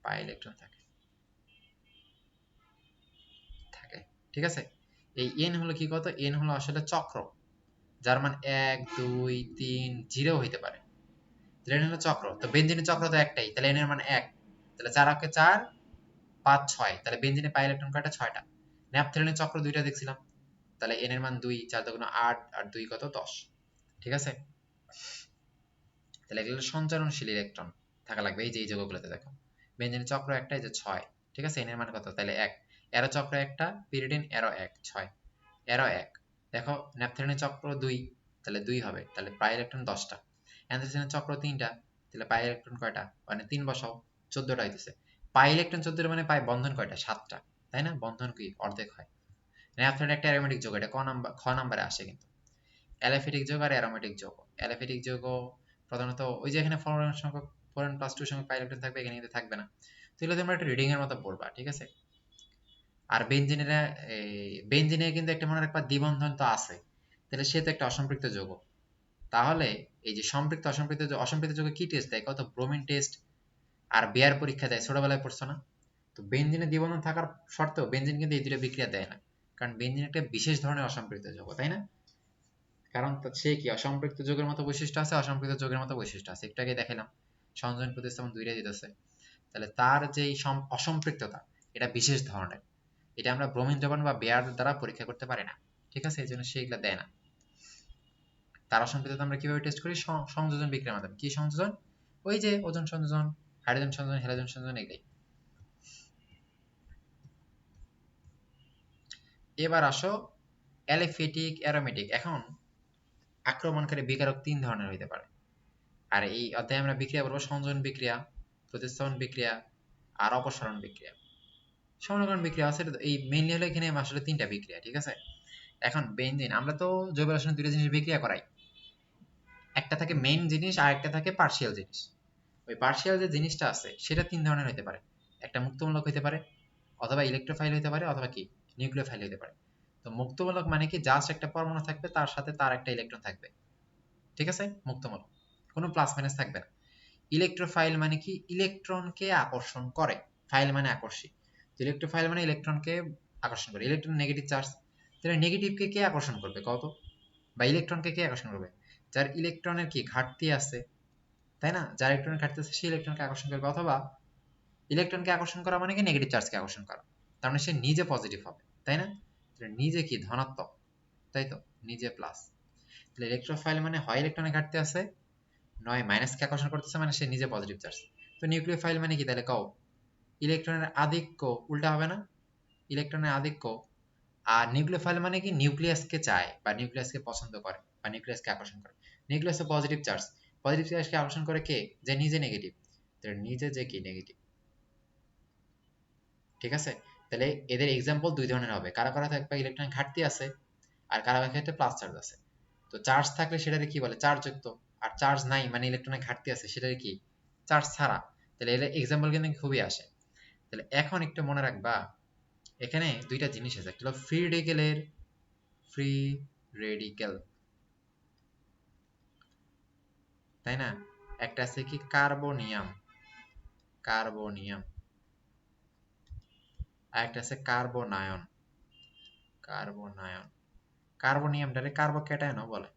পাই ইলেকট্রন থাকে থাকে ঠিক আছে, এই n হলো কি কত, n হলো আসলে চক্র, যার মান 1 2 3 0 হইতে পারে, তাহলে n হলো চক্র। তো বেনজিনের চক্র তো একটাই, তাহলে n এর মান 1, তাহলে 4 অক্ষে 4 5 6, তাহলে বেনজিনে পাই ইলেকট্রন কয়টা, 6টা। ন্যাপথলিনের চক্র দুইটা দেখছিলাম, তাহলে n এর মান 2, 4 দুগুণ 8 আর 2 কত 10। ঠিক আছে, তাহলে এগুলো সঞ্চারণশীল ইলেকট্রন থাকা লাগবে, এই যে এই যৌগগুলোতে দেখো বেনজিনের চক্র একটা, এই যে 6। ঠিক আছে, n এর মান কত, তাহলে 1। এরো চক্র একটা, পিরিডিন এরো 1 6, এরো 1। দেখো ন্যাপথলিনের চক্র 2, তাহলে 2 হবে, তাহলে পাই ইলেকট্রন 10টা। অ্যান্থ্রাসিনের চক্র 3টা, তাহলে পাই ইলেকট্রন কয়টা, মানে 3 বসাও, 14টা হইতেছে। পাই ইলেকট্রন 14 মানে পাই বন্ধন কয়টা, 7টা, তাই না, বন্ধন কি অর্ধেক হয়। ন্যাপথলিন একটা অ্যারোমেটিক যৌগ, এটা খ নাম্বারে আসে কিন্তু। অ্যালিফেটিক যৌগ আর অ্যারোমেটিক যৌগ, অ্যালিফেটিক যৌগ প্রধানত ওই যে এখানে 4n+2 সংখ্যক পাই ইলেকট্রন থাকবে, এখানে কিন্তু থাকবে না, তো এগুলো তোমরা একটা রিডিং এর মতো পড়বা। ঠিক আছে, আর বেনজিনের কিন্তু একটা মনে রাখবা দ্বিবন্ধন তো আছে, তাহলে সে তো একটা অসম্পৃক্ত যৌগ। তাহলে এই যে সম্পৃক্ত অসম্পৃক্ত যৌগে কি টেস্ট দেয় কত, ব্রোমিন টেস্ট আর বেয়ার পরীক্ষা দেয়, ছোটবেলায় পড়ছো না। তো বেনজিনে দ্বিবন্ধন থাকার সত্ত্বেও বেনজিন কিন্তু এই দুটো বিক্রিয়া দেয় না, কারণ বেনজিন একটা বিশেষ ধরনের অসম্পৃক্ত যৌগ, তাই না। কারণ সে কি অসম্পৃক্ত যৌগের মতো বৈশিষ্ট্য আছে, অসম্পৃক্ত যৌগের মতো বৈশিষ্ট্য আছে, একটু আগে দেখালাম সংযোজন প্রতিস্থাপন দুইটাই দিতেছে। তাহলে তার যে অসম্পৃক্ততা এটা বিশেষ ধরনের, এটা আমরা ব্রোমিন দ্রবণ বা বেয়ার দ্বারা পরীক্ষা করতে পারি না। ঠিক আছে, এই জন্য সে এগুলা দেয় না। তার অসম্পৃক্ততা আমরা কিভাবে টেস্ট করি, সংযোজন বিক্রিয়ার মাধ্যমে। কি সংযোজন, ওই যে ওজোন সংযোজন, হাইড্রোজেন সংযোজন হ্যালোজেন সংযোজন এগুলাই। এবার আসো অ্যালিফেটিক অ্যারোমেটিক। এখন আক্রমণকারী বিকারক 3 ধরনের হইতে পারে। আর এই অধ্যায়ে আমরা বিক্রিয়া বলবো সংযোজন বিক্রিয়া, প্রতিস্থাপন বিক্রিয়া আর অপসারণ বিক্রিয়া। সমীকরণ বিক্রিয়া আছে এই মেইনলি হলো এখানে আসলে 3টা বিক্রিয়া, ঠিক আছে। এখন বেনজিন আমরা তো জৈব রসায়নে 2টা জিনিস বিক্রিয়া করাই, একটা থাকে মেইন জিনিস আর একটা থাকে পার্শিয়াল জিনিস। ওই পার্শিয়াল যে জিনিসটা আছে সেটা 3 ধরনের হতে পারে, একটা মুক্তমূলক হতে পারে, অথবা ইলেকট্রোফাইল হতে পারে, অথবা কি নিউক্লিওফাইল হতে পারে। তো মুক্তমূলক মানে কি জাস্ট একটা পরমাণু থাকবে, তার সাথে তার একটা ইলেকট্রন থাকবে, ঠিক আছে, মুক্তমূলক, কোনো প্লাস মাইনাস থাকবে না। ইলেকট্রোফাইল মানে কি ইলেকট্রনকে আকর্ষণ করে, ফাইল মানে আকর্ষী, ইলেকট্রোফাইল মানে ইলেকট্রনকে আকর্ষণ করে। ইলেকট্রন নেগেটিভ চার্জ, তাহলে নেগেটিভকে কে আকর্ষণ করবে কত, বা ইলেকট্রনকে কে আকর্ষণ করবে, যার ইলেকট্রনের কি ঘাটতি আছে, তাই না, যার ইলেকট্রনের ঘাটতি আছে সেই ইলেকট্রনকে আকর্ষণ করবে। অথবা ইলেকট্রনকে আকর্ষণ করা মানে কি নেগেটিভ চার্জকে আকর্ষণ করা, তার মানে সে নিজে পজিটিভ হবে, তাই না, নিজে কি ধনাত্মক, তাই তো, নিজে প্লাস। তাহলে ইলেকট্রোফাইল মানে হয় ইলেকট্রনের ঘাটতি আছে, নয় মাইনাসকে আকর্ষণ করতেছে, মানে সে নিজে পজিটিভ চার্জ। তো নিউক্লিওফাইল মানে কি তাহলে কও, ইলেকট্রনের আধিক্য, উল্টা হবে না, ইলেকট্রনের আধিক্য। আর নিউক্লিওফাইল মানে কি নিউক্লিয়াসকে চায় বা নিউক্লিয়াসকে পছন্দ করে বা নিউক্লিয়াসকে আকর্ষণ করে। নিউক্লিয়াসে পজিটিভ চার্জ, পজিটিভ চার্জকে আকর্ষণ করে কে, যে নিজে নেগেটিভ, তাহলে নিজে যে কি নেগেটিভ, ঠিক আছে। তাহলে এদের এক্সাম্পল 2 ধরনের হবে, কারা কারা থাকবে ইলেকট্রন ঘাটতি আছে আর কারা কারা ক্ষেত্রে প্লাস চার্জ আছে। তো চার্জ থাকলে সেটাকে কি বলে, চার্জ যুক্ত, আর চার্জ নাই মানে ইলেকট্রনের ঘাটতি আছে সেটাকে কি, চার্জ ছাড়া। তাহলে এর এক্সাম্পল কিন্তু খুবই আসে। তাহলে এখন একটু মনে রাখবা এখানে 2টা জিনিস আছে, একটা হলো ফ্রি রেডিকেলের, ফ্রি রেডিকেল, তাই না, একটা আছে কি কার্বনিয়াম, কার্বনিয়াম, আর একটা আছে কার্বনায়ন, কার্বনায়ন। কার্বনিয়ামটারে কার্বোক্যাটায়নও বলে,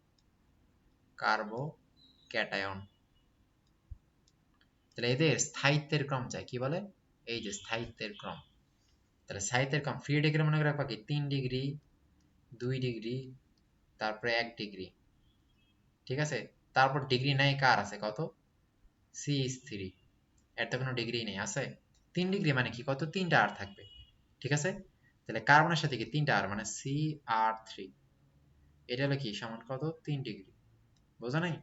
কার্বোক্যাটায়ন। তাহলে এদের স্থায়িত্বের ক্রম চাই, কি বলে, এই যে স্থায়িত্বের ক্রম। তাহলে স্থায়িত্বের ক্রম ফ্রি রেডিকেল মনে করে রাখবা কি 3 ডিগ্রি, 2 ডিগ্রি, তারপরে 1 ডিগ্রি, ঠিক আছে। তারপর ডিগ্রি নাই কার আছে কত, C3, এর তো কোনো ডিগ্রি নেই, আছে 3 ডিগ্রি মানে কি কত, 3টা আর থাকবে, ঠিক আছে। তাহলে কার্বনের সাথে কি 3টা আর মানে Cr3, এটা হলো কি সমান কত 3 ডিগ্রি, বোঝা নাই।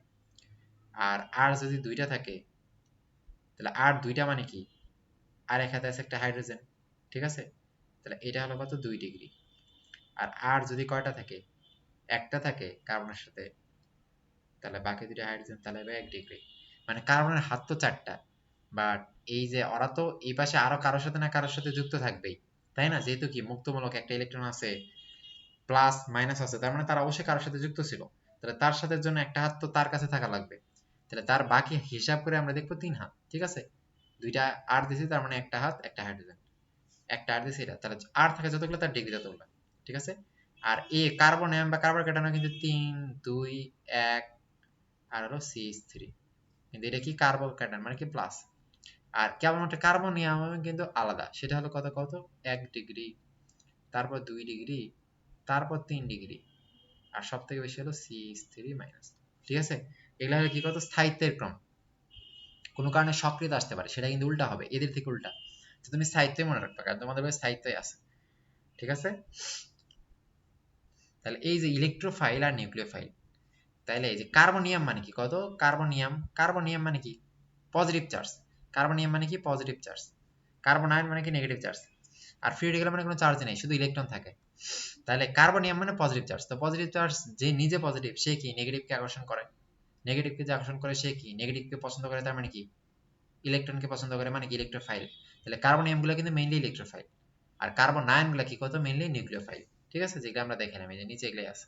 আর আর যদি 2টা থাকে তাহলে আর 2টা মানে কি, আর এক হাতে আছে একটা হাইড্রোজেন, ঠিক আছে। তাহলে এটা হলো কত 2 ডিগ্রি। আর আর যদি কয়টা থাকে, একটা থাকে কার্বনের সাথে, তাহলে বাকি 2টা হাইড্রোজেন, তাহলে হবে 1 ডিগ্রি। মানে কার্বনের হাত তো 4টা, বাট এই যে ওরা তো এই পাশে আরো কারোর সাথে না কারোর সাথে যুক্ত থাকবেই, তাই না, যেহেতু কি মুক্তমূলক একটা ইলেকট্রন আছে, প্লাস মাইনাস আছে, তার মানে তার অবশ্যই কারোর সাথে যুক্ত ছিল, তাহলে তার সাথে জন্য একটা হাত তো তার কাছে থাকা লাগবে। তাহলে তার বাকি হিসাব করে আমরা দেখবো 3 হাত, ঠিক আছে। 2টা আর দিছি তার মানে একটা হাত একটা হাইড্রোজেন, একটা আর দিছি এটা, তাহলে আর থাকে যতগুলো তার ডিগ্রি ততগুলো, ঠিক আছে। আর এ কার্বনিয়াম বা কার্বোক্যাটায়ন কিন্তু 3 2 1 আর হলো CH3, কিন্তু এটা কি কার্বোক্যাটায়ন মানে কি প্লাস। আর কেবলমাত্র কার্বনিয়াম কিন্তু আলাদা, সেটা হলো কত কত 1 ডিগ্রি, তারপর 2 ডিগ্রি, তারপর 3 ডিগ্রি, আর সব থেকে বেশি হলো CH3 মাইনাস, ঠিক আছে। এগুলা হলো কি কত স্থায়িত্বের ক্রম, কোনো কারণে সক্রিয়তা আসতে পারে, সেটা কিন্তু উল্টা হবে এদের থেকে উল্টা। তো তুমি স্থায়িত্বই মনে রাখবে কারণ তোমাদের ভাই স্থায়িত্বই আছে, ঠিক আছে। তাহলে এই যে ইলেকট্রোফাইল আর নিউক্লিওফাইল, তাহলে এই যে কার্বনিয়াম মানে কি কত, কার্বনিয়াম, কার্বনিয়াম মানে কি পজিটিভ চার্জ, কার্বনিয়াম মানে কি পজিটিভ চার্জ, কার্বনায়ন মানে কি নেগেটিভ চার্জ। আর ফ্রি রেডিকেল মানে কোনো চার্জ নেই, শুধু ইলেকট্রন থাকে। তাহলে কার্বনিয়াম মানে পজিটিভ চার্জ, তো পজিটিভ চার্জ যে নিজে পজিটিভ সে কি নেগেটিভকে আকর্ষণ করে, নেগেটিভকে যে আকর্ষণ করে সে কি নেগেটিভকে পছন্দ করে, তার মানে কি ইলেকট্রনকে পছন্দ করে, মানে কি ইলেকট্রোফাইল। তাহলে কার্বনিয়াম গুলো কিন্তু মেইনলি ইলেকট্রোফাইল, আর কার্বনায়ন গুলো কি কত মেইনলি নিউক্লিওফাইল, ঠিক আছে, যেগুলো আমরা দেখে নেব, এই যে নিচে এগুলাই আছে।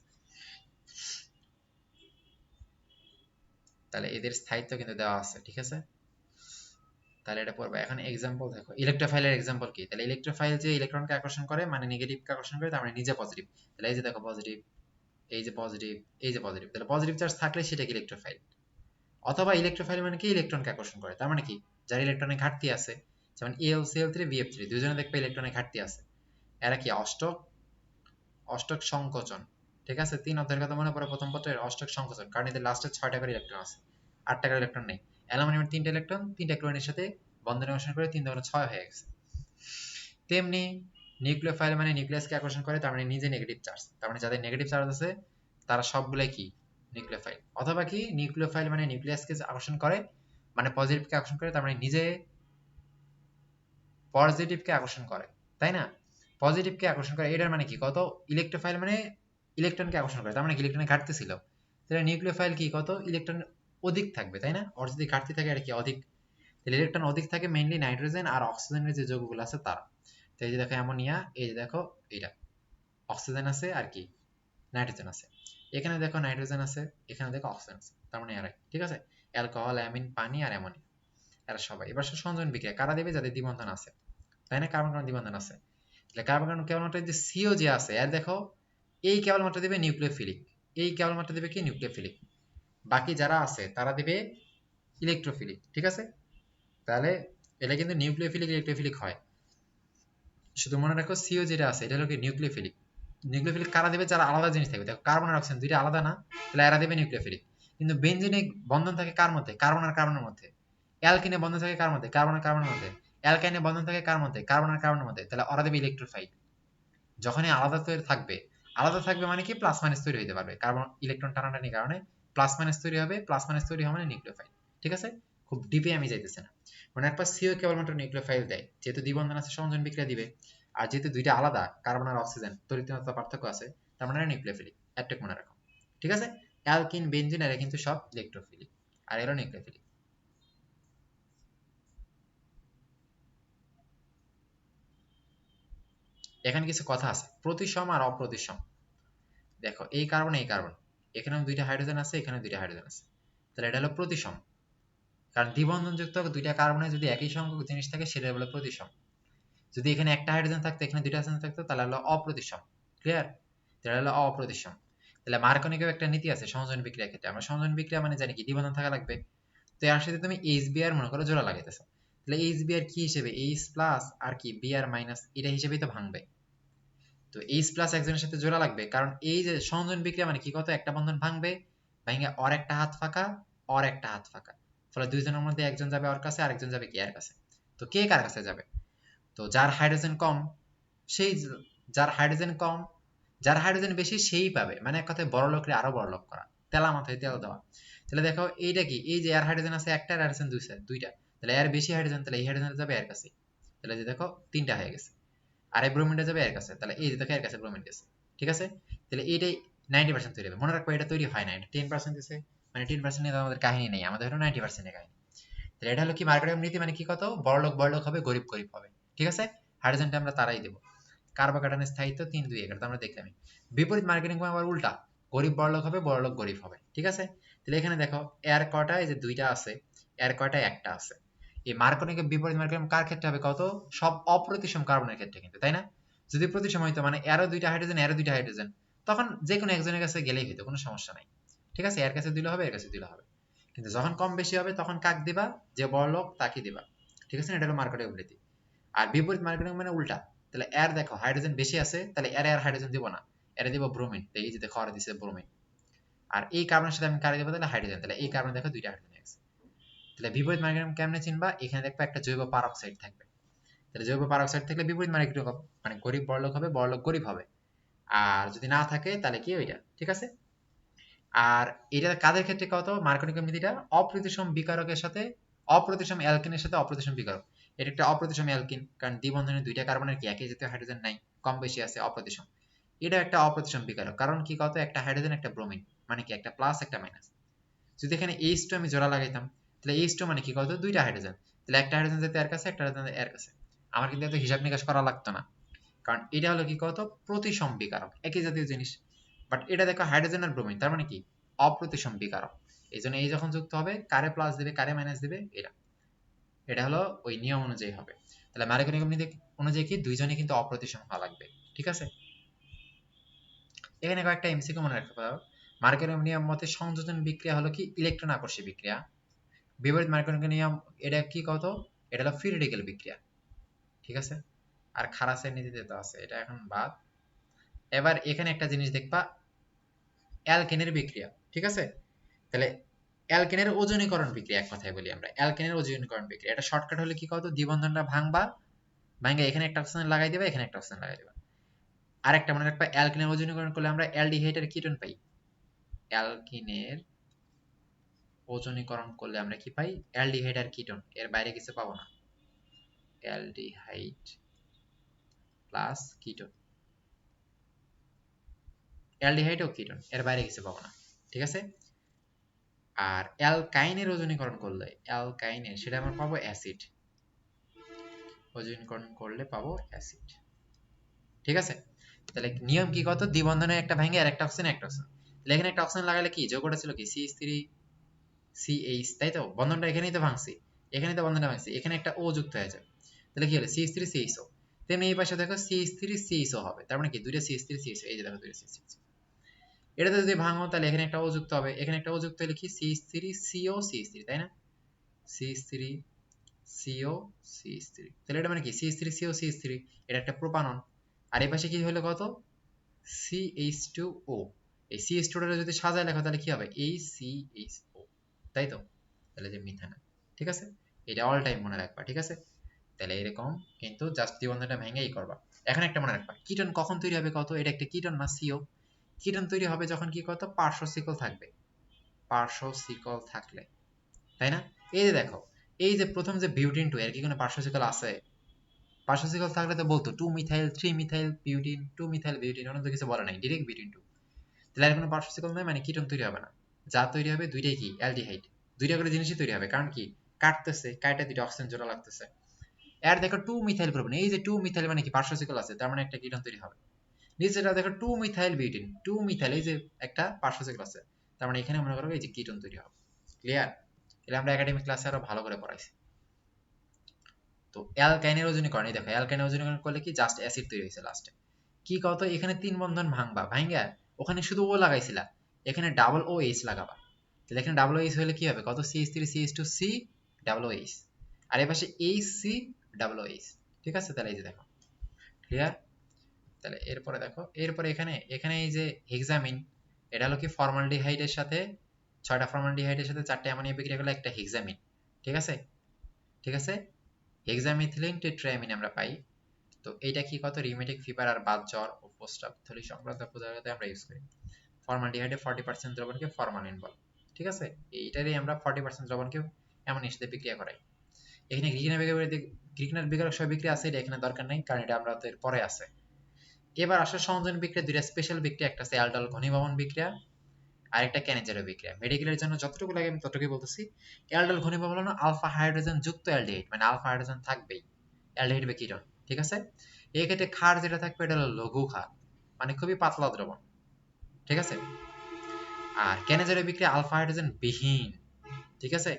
তাহলে এদের স্থায়িত্ব কিন্তু দেওয়া আছে, ঠিক আছে। তাহলে এটা পড়বে। এখন এক্সাম্পল দেখো ইলেকট্রোফাইলের এক্সাম্পল কি, তাহলে ইলেকট্রোফাইল যে ইলেকট্রনকে আকর্ষণ করে মানে নেগেটিভকে আকর্ষণ করে, তার মানে নিজে পজিটিভ। তাহলে এই যে দেখো পজিটিভ, এই যে পজিটিভ, এই যে পজিটিভ, তাহলে পজিটিভ চার্জ থাকলে সেটা কি ইলেকট্রোফাইল। অথবা ইলেকট্রোফাইল মানে কি ইলেকট্রনকে আকর্ষণ করে, তার মানে কি যার ইলেকট্রনের ঘাটতি আছে, যেমন AlCl3 BF3 দুজনে দেখবে ইলেকট্রনের ঘাটতি আছে, এরা কি অষ্টক, অষ্টক সংকোচন, ঠিক আছে। 3 অধ্যায়ের কথা মনে পড়ে প্রথম পত্রের অষ্টক সংকোচন, কারণ এদের লাস্টে 6টা করে ইলেকট্রন আছে, 8টা করে ইলেকট্রন নেই। অ্যালুমিনিয়ামের 3টা ইলেকট্রন 3টা ক্লোরিনের সাথে বন্ধনে আকর্ষণ করে 3 2 6 হয়ে গেছে। তেমনি নিউক্লিওফাইল মানে নিউক্লিয়াসকে আকর্ষণ করে, তার মানে নিজে নেগেটিভ চার্জ, তার মানে যাদের নেগেটিভ চার্জ আছে তারা সবগুলাই কি নিউক্লিওফাইল। অথবা কি নিউক্লিওফাইল মানে নিউক্লিয়াসকে আকর্ষণ করে মানে পজিটিভকে আকর্ষণ করে, তার মানে নিজে পজিটিভকে আকর্ষণ করে, তাই না? পজিটিভকে আকর্ষণ করে এটার মানে কি কত, ইলেকট্রোফাইল মানে ইলেকট্রনকে আকর্ষণ করে, তার মানে ইলেকট্রনের ঘাটতি ছিল, তাহলে নিউক্লিওফাইল কি কত ইলেকট্রন অধিক থাকবে, তাই না? ওর যদি ঘাটতি থাকে এটা কি অধিক, তাহলে ইলেকট্রন অধিক থাকে মেইনলি নাইট্রোজেন আর অক্সিজেনের যে যৌগগুলো আছে তারা। তো এই যে দেখো অ্যামোনিয়া, এই যে দেখো এটা অক্সিজেন আছে আর কি নাইট্রোজেন আছে, এখানে দেখো নাইট্রোজেন আছে, এখানে দেখো অক্সিজেন আছে, তার মানে এরাই, ঠিক আছে? অ্যালকোহল, অ্যামিন, পানি আর অ্যামোনিয়া, এরা সবাই। এবার সংযোজন বিক্রিয়া কারা দেবে, যাদের দ্বিবন্ধন আছে, তাই না? কার্বন কার্বন দ্বিবন্ধন আছে, তাহলে কার্বন কার্বন কেবলমাত্র যে সিও যে আছে এর দেখো এই কেবলমাত্র দেবে নিউক্লিওফিলিক, এই কেবলমাত্র দেবে কি নিউক্লিওফিলিক, বাকি যারা আছে তারা দেবে ইলেকট্রোফিলিক, ঠিক আছে? তাহলে এটা কিন্তু নিউক্লিওফিলিক ইলেকট্রোফিলিক হয়, শুধু মনে রাখো সিও যেটা আছে এটা হলো কি নিউক্লিওফিলিক। নিউক্লিওফিলিক কারা দেবে, যারা আলাদা জিনিস থাকবে, দেখো কার্বন আর অক্সিজেন দুইটা আলাদা না, তাহলে এরা দেবে নিউক্লিওফিলিক। কিন্তু বেনজিনে বন্ধন থাকে কার মধ্যে, কার্বন আর কার্বনের মধ্যে। অ্যালকিনে বন্ধন থাকে কার মধ্যে, কার্বন আর কার্বনের মধ্যে। অ্যালকাইনে বন্ধন থাকে কার মধ্যে, কার্বন আর কার্বনের মধ্যে, তাহলে ওরা দেবে ইলেকট্রোফাইল। যখনই আলাদা তৈরি থাকবে, আলাদা থাকবে মানে কি প্লাস মাইনাস তৈরি হতে পারবে, কার্বন ইলেকট্রন টানাটানির কারণে প্লাস মাইনাস তৈরি হবে, প্লাস মাইনাস তৈরি হবে মানে নিউক্লিওফাইল, ঠিক আছে? খুব ডিপে আমি যাইতেছি না, মানে একবার সিও কেবলমাত্র নিউক্লিওফাইল দেয়, যেহেতু দ্বিবন্ধন আছে সংযোজন বিক্রিয়া দিবে, আর যেহেতু দুইটা আলাদা কার্বন আর অক্সিজেন তড়িৎ পার্থক্য আছে, তার মানে নিউক্লিওফিলিক, এটুকু মনে রাখো, ঠিক আছে? অ্যালকিন বেনজিন এরা কিন্তু সব ইলেকট্রোফিলিক আর এরা নিউক্লিওফিলিক। এখানে কিছু কথা আছে প্রতিসম আর অপ্রতিসম। দেখো এই কার্বন এই কার্বন, এখানেও দুইটা হাইড্রোজেন আছে, এখানে দুইটা হাইড্রোজেন আছে, তাহলে এটা হলো প্রতিসম। কারণ দ্বিবন্ধনযুক্ত দুইটা কার্বনে যদি একই সংখ্যক জিনিস থাকে সেটা হলো প্রতিসম। যদি এখানে একটা হাইড্রোজেন থাকতো, এখানে দুইটা হাইড্রোজেন থাকতো, তাহলে হলো অপ্রতিসম। ক্লিয়ার? তাহলে হলো অপ্রতিসম। তাহলে মার্কনিকেও একটা নীতি আছে সংযোজন বিক্রিয়ার ক্ষেত্রে, আমরা সংযোজন বিক্রিয়া মানে জানি কি দ্বিবন্ধন থাকা লাগবে। তো এর সাথে তুমি HBr মনে করো জোড়া লাগাইতেছো, তাহলে HBr কি হিসেবে H প্লাস আর কি Br মাইনাস এটা হিসেবেই তো ভাঙবে। তো H প্লাস একজনের সাথে জোড়া লাগবে, কারণ এই যে সংযোজন বিক্রিয়া মানে কি কত, একটা বন্ধন ভাঙবে, ভাঙে ওর একটা হাত ফাঁকা, ওর একটা হাত ফাঁকা, ফলে দুইজনের মধ্যে একজন যাবে ওর কাছে, আরেকজন যাবে কি এর কাছে। তো কে কার কাছে যাবে? তো যার হাইড্রোজেন কম সেই, যার হাইড্রোজেন কম, যার হাইড্রোজেন বেশি সেই পাবে, মানে এক কথায় বড় লোকরে আরো বড় লোক করা, তেলা মাথায় তেল দেওয়া। তাহলে দেখো এইটা কি, এই যে এর হাইড্রোজেন আছে একটা, আর হাইড্রোজেন দুইটা, তাহলে এর বেশি হাইড্রোজেন, তাহলে এই হাইড্রোজেন যাবে এর কাছে, তাহলে যে দেখো তিনটা হয়ে গেছে। আর এই ব্রোমিনটা যাবে এর কাছে, তাহলে এই যে দেখো এর কাছে ব্রোমিন গেছে, ঠিক আছে? তাহলে এইটাই 90% তৈরি হবে। মনে রাখবো এটা তৈরি হয় না, এটা 10% দিছে, মানে 10% নিয়ে আমাদের কাহিনী নেই, আমাদের হলো 90% এর কাহিনী। তাহলে এটা হলো কি মার্কেটিং নীতি, মানে কি কত বড় লোক হবে, গরিব গরিব হবে, ঠিক আছে? হাইড্রোজেনটা আমরা তারাই দেবো। কার্বোকাটানের স্থায়িত্ব 3 2 1, এটা আমরা দেখলাম। বিপরীত মার্কেটিং আবার উল্টা, গরিব বড়লোক হবে, বড়লোক গরিব হবে, ঠিক আছে? তাহলে এখানে দেখো এর কয়টা, এই যে দুইটা আছে, এর কয়টা একটা আছে। এই মার্কনিকের বিপরীত মার্কেটিং কার ক্ষেত্রে হবে কত, সব অপ্রতিসম কার্বনের ক্ষেত্রে কিন্তু, তাই না? যদি প্রতিসম হইতো মানে এরও দুইটা হাইড্রোজেন এরও দুইটা হাইড্রোজেন, তখন যে কোনো একজনের কাছে গেলেই হইতো, কোনো সমস্যা নাই, ঠিক আছে? এর কাছে দিলে হবে, এর কাছে দিলে হবে। কিন্তু যখন কম বেশি হবে তখন কাক দিবা, যে বড় লোক তাকে দিবা, ঠিক আছে? এটা হলো মার্কেটিং নীতি। আর বিপরীত মার্কেটিং মানে উল্টা, তাহলে এর দেখো হাইড্রোজেন বেশি আছে, তাহলে এর আর হাইড্রোজেন দিব না, এর দিব ব্রোমিন, এই যে দেখো আর দিছে ব্রোমিন। আর এই কার্বনের সাথে আমি কারে দেবো, তাহলে হাইড্রোজেন, তাহলে এই কার্বন দেখো দুইটা হাইড্রোজেন আছে। তাহলে বিপরীত মার্কেটিং কেমনে চিনবা, এখানে দেখবা একটা জৈব পারক্সাইড থাকবে, তাহলে জৈব পারক্সাইড থাকলে বিপরীত মার্কেটিং মানে গরিব বড়লোক হবে, বড়লোক গরিব হবে। আর যদি না থাকে তাহলে কি ওইটা, ঠিক আছে? আর এটা কাদের ক্ষেত্রে কত মার্কনিক নীতিটা, অপ্রতিসম বিকারকের সাথে, অপ্রতিসম অ্যালকিনের সাথে অপ্রতিসম বিকারক। এটা একটা অপ্রতিসম অ্যালকিন, কারণ দ্বিবন্ধনে দুইটা কার্বনের কি একই জাতীয় হাইড্রোজেন নাই, কম বেশি আছে, অপ্রতিসম। এটা একটা অপ্রতিসম বিকারক, কারণ কি কত একটা হাইড্রোজেন একটা ব্রোমিন, মানে কি একটা প্লাস একটা মাইনাস। যদি এখানে H2 আমি জোড়া লাগাইতাম, তাহলে H2 মানে কি কত দুইটা হাইড্রোজেন, তাহলে একটা হাইড্রোজেন যেতে এর কাছে, একটা হাইড্রোজেন এর কাছে, আমার কিন্তু এত হিসাব নিকাশ করা লাগতো না, কারণ এটা হলো কি কত প্রতিসম বিকারক, একই জাতীয় জিনিস। বাট এটা দেখো হাইড্রোজেন আর ব্রোমিন, তার মানে কি অপ্রতিসম বিকারক। এই জন্য এই যখন যুক্ত হবে কারে প্লাস দিবে কারে মাইনাস দিবে, এটা এটা হলো ওই নিয়ম অনুযায়ী হবে। তাহলে মার্কনিক নীতি অনুযায়ী কি দুইজনে কিন্তু অপ্রতিসম হওয়া লাগবে, ঠিক আছে? এখানে কয়েকটা এমসিকিউ মনে রাখতে পারো। মার্কনিক নিয়ম মতে সংযোজন বিক্রিয়া হলো কি ইলেকট্রন আকর্ষী বিক্রিয়া। বিপরীত মার্কনিক নিয়ম এটা কি কত, এটা হলো ফ্রি রেডিক্যাল বিক্রিয়া, ঠিক আছে? আর খারাসের নীতিতে তো আছে, এটা এখন বাদ। এবার এখানে একটা জিনিস দেখবা, অ্যালকেনের বিক্রিয়া, ঠিক আছে? তাহলে অ্যালকেনের ওজনীকরণ বিক্রিয়া, এক কথায় বলি আমরা অ্যালকেনের ওজনীকরণ বিক্রিয়া। এটা শর্টকাট হলে কি কত, দ্বিবন্ধনটা ভাঙবা, ভাঙে এখানে একটা অক্সিজেন লাগাই দিবা, এখানে একটা অক্সিজেন লাগাই দিবা। আরেকটা মনে রাখবা, অ্যালকেনের ওজনীকরণ করলে আমরা অ্যালডিহাইড আর কিটোন পাই। অ্যালকিনের ওজনীকরণ করলে আমরা কি পাই, অ্যালডিহাইড আর কিটোন, এর বাইরে কিছু পাবো না। অ্যালডিহাইড প্লাস কিটোন, অ্যালডিহাইড ও কিটোন, এর বাইরে কিছু পাবো না, ঠিক আছে। আর অ্যালকাইনের ওজনীকরণ করলে, অ্যালকাইনের সেটা আমরা পাবো অ্যাসিড, ওজনীকরণ করলে পাবো অ্যাসিড, ঠিক আছে। তাহলে নিয়ম কি কত, দ্বিবন্ধনে একটা ভাঙে আর একটা অক্সিজেন একটা অক্সিজেন, তাহলে এখানে একটা অক্সিজেন লাগালে কি যোগটা ছিল কি CH3CH, তাই তো, বন্ধনটা এখানেই তো ভাঙছি, এখানেই তো বন্ধনটা ভাঙছি, এখানে একটা ও যুক্ত হয়ে যাবে, তাহলে কি হলো CH3CHO। তেমনি এই পাশে দেখো CH3CHO হবে, তার মানে কি দুইটা CH3CHO, এই যে দেখো দুইটা CH3, এটাতে যদি ভাঙো তাহলে এখানে একটা ও যুক্ত হবে, এখানে একটা ও যুক্ত হলে কি CH3CO তাই না, CH3CO, তাহলে এটা মানে কি CH3CO, এটা একটা প্রোপানন। আর এই পাশে কি হলো কত, CH2O, এই CH2 টা যদি সাজায় লেখো তাহলে কি হবে HCHO, তাই তো, তাহলে যে মিথান, ঠিক আছে। এটা অল টাইম মনে রাখবা, ঠিক আছে। তাহলে এরকম কিন্তু জাস্ট দ্বিবন্ধনটা ভেঙেই করবা। এখন একটা মনে রাখবা, কিটোন কখন তৈরি হবে কত, এটা একটা কিটোন না CO, কিটোন তৈরি হবে যখন কি কত পার্শ্ব সিকল থাকবে, পার্শ্ব সিকল থাকলে, তাই না। এই যে দেখো, এই যে প্রথম যে বিউটিন 2 এর কি কোনো পার্শ্ব সিকল আছে, পার্শ্ব সিকল থাকলে তো বলতো 2 methyl 3 methyl butene, 2 methyl butene, অন্য তো কিছু বলে নাই, ডিরেক্ট বিউটিন 2, তাহলে আর কোনো পার্শ্ব সিকল নাই, মানে কিটোন তৈরি হবে না। যা তৈরি হবে দুইটাই কি অ্যালডিহাইড, দুইটা করে জিনিসই তৈরি হবে, কারণ কি কাটতেছে, কাটা দুইটা অক্সিজেন জোড়া লাগতেছে। আর দেখো 2 মিথাইল প্রোপেন, এই যে 2 মিথাইল মানে কি পার্শ্ব সিকল আছে, তার মানে একটা কিটোন তৈরি হবে। নিচেটা দেখো 2 মিথাইল বিউটিন, 2 মিথাইল, এই যে একটা পার্শ্ব সিকল আছে, তার মানে এখানে মনে করো এই যে কিটোন তৈরি হবে। ক্লিয়ার, এটা আমরা একাডেমিক ক্লাসে আরো ভালো করে পড়াইছি। তো অ্যালকাইনের ওজনীকরণ, এই দেখো অ্যালকাইনের ওজনীকরণ করলে কি জাস্ট অ্যাসিড তৈরি হয়েছে লাস্টে। কি কত, এখানে 3 বন্ধন ভাঙবা, ভাঙা ওখানে শুধু ও লাগাইছিলা, এখানে ডাবল ও এইচ লাগাবা, তাহলে এখানে ডাবল ও এইচ হলে কি হবে কত, CH3CH2C ডাবল ও এইচ, আর এই পাশে HC ডাবল ও এইচ, ঠিক আছে। তাহলে এই যে দেখো ক্লিয়ার। তাহলে এরপরে দেখো, এরপরে এখানে এখানে এই যে হেক্সামিন, এটা হলো কি ফর্মালডিহাইডের সাথে 6টা ফর্মালডিহাইডের সাথে 4টা অ্যামোনিয়া বিক্রিয়া করলে একটা হেক্সামিন, ঠিক আছে, ঠিক আছে। হেক্সামিথিলিন টেট্রাঅ্যামিন আমরা পাই। তো এইটা কি কত, রিউমেটিক ফিভার আর বাত জ্বর ও প্রস্রাব থলি সংক্রান্ত প্রতিরোধে আমরা ইউজ করি। ফর্মালডিহাইডে 40% দ্রবণকে ফরমালিন বলে, ঠিক আছে। এইটারই আমরা 40% দ্রবণকে অ্যামোনিয়ার সাথে বিক্রিয়া করাই। এখানে গ্রিগনার বিকারক সহ বিক্রিয়া আছে, এটা এখানে দরকার নেই, কারণ এটা আমরা এর পরে আছে। এবার আসলে সংযোজন বিক্রিয়া, দুইটা স্পেশাল বিক্রিয়া, একটা আছে অ্যালডল ঘনীভবন বিক্রিয়া আর একটা ক্যানেজারো বিক্রিয়া। মেডিকেলের জন্য যতটুকু লাগে আমি ততটুকুই বলতেছি। অ্যালডল ঘনীভবন হলো আলফা হাইড্রোজেন যুক্ত অ্যালডিহাইড, মানে আলফা হাইড্রোজেন থাকবেই, অ্যালডিহাইড বা কিটোন, ঠিক আছে। এই ক্ষেত্রে ক্ষার যেটা থাকবে এটা হলো লঘু ক্ষার, মানে খুবই পাতলা দ্রবণ, ঠিক আছে। আর ক্যানেজারো বিক্রিয়া আলফা হাইড্রোজেন বিহীন, ঠিক আছে।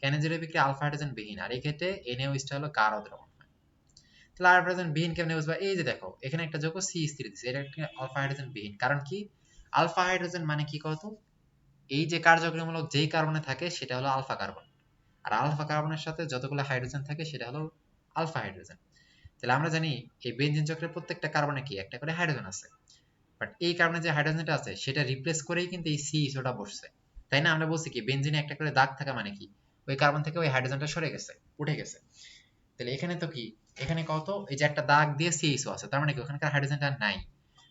ক্যানেজারো বিক্রিয়া আলফা হাইড্রোজেন বিহীন, আর এই ক্ষেত্রে NaOH হলো গাঢ় দ্রবণ। তাহলে আলফা হাইড্রোজেন বিহীন কেমনে বুঝবা, এই যে দেখো এখানে একটা যোগ CH3 দিছে, এটা একটা আলফা হাইড্রোজেন বিহীন, কারণ কি আলফা হাইড্রোজেন মানে কি কত, এই যে কার্যক্রমমূলক যেই কার্বনে থাকে সেটা হলো আলফা কার্বন, আর আলফা কার্বনের সাথে যতগুলো হাইড্রোজেন থাকে সেটা হলো আলফা হাইড্রোজেন। তাহলে আমরা জানি এই বেনজিন চক্রের প্রত্যেকটা কার্বনে কি একটা করে হাইড্রোজেন আছে, বাট এই কার্বনে যে হাইড্রোজেনটা আছে সেটা রিপ্লেস করেই কিন্তু এই CHOটা বসছে, তাই না। আমরা বলছি কি বেনজিনে একটা করে দাগ থাকা মানে কি ওই কার্বন থেকে ওই হাইড্রোজেনটা সরে গেছে, উঠে গেছে। তাহলে এখানে তো কি, এখানে কত এই যে একটা দাগ দিয়ে CHO আছে, তার মানে কি ওখানকার হাইড্রোজেনটা নাই।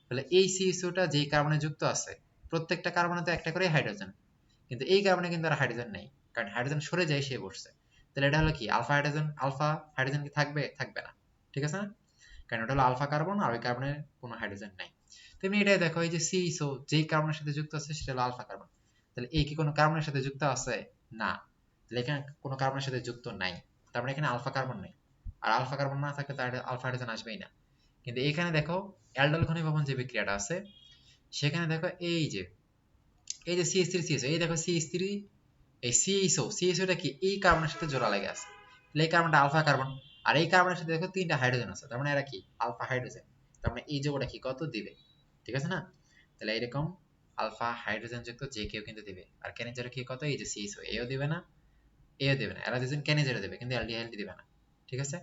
তাহলে এই CHOটা যেই কার্বনে যুক্ত আছে, প্রত্যেকটা কার্বনে তো একটা করে হাইড্রোজেন, কিন্তু এই কার্বনে কিন্তু আর হাইড্রোজেন নেই, কারণ হাইড্রোজেন সরে যায় সে বসছে। তাহলে এটা হলো কি আলফা হাইড্রোজেন, আলফা হাইড্রোজেন কি থাকবে, থাকবে না, ঠিক আছে না, কারণ এটা হলো আলফা কার্বন আর ওই কার্বনের কোনো হাইড্রোজেন নাই। তেমনি এটাই দেখো এই যে CHO যেই কার্বনের সাথে যুক্ত আছে সেটা হলো আলফা কার্বন, তাহলে এই কি কোনো কার্বনের সাথে যুক্ত আছে, না, তাহলে এখানে কোনো কার্বনের সাথে যুক্ত নাই, তার মানে এখানে আলফা কার্বন নেই, আর আলফা কার্বন না থাকলে তার আলফা হাইড্রোজেন আসবেই না। কিন্তু এখানে দেখো অ্যালডল ঘনীভবন যে বিক্রিয়াটা আছে সেখানে দেখো এই যে CH3CHO, এই দেখো CH3, এই CHOটা কি এই কার্বনের সাথে জোড়া লেগে আছে, তাহলে এই কার্বনটা আলফা কার্বন, আর এই কার্বনের সাথে দেখো 3টা হাইড্রোজেন আছে, তার মানে এরা কি আলফা হাইড্রোজেন, তার মানে এই যোগটা কি কত দিবে, ঠিক আছে না। তাহলে এরকম আলফা হাইড্রোজেন যুক্ত যে কেউ কিন্তু দিবে। আর ক্যানেজারে কি কত, এই যে CHO এও দিবে না, এও দিবে না, এরা দুজন ক্যানেজারে দেবে কিন্তু অ্যালডিহাইড দিবে না, ঠিক আছে।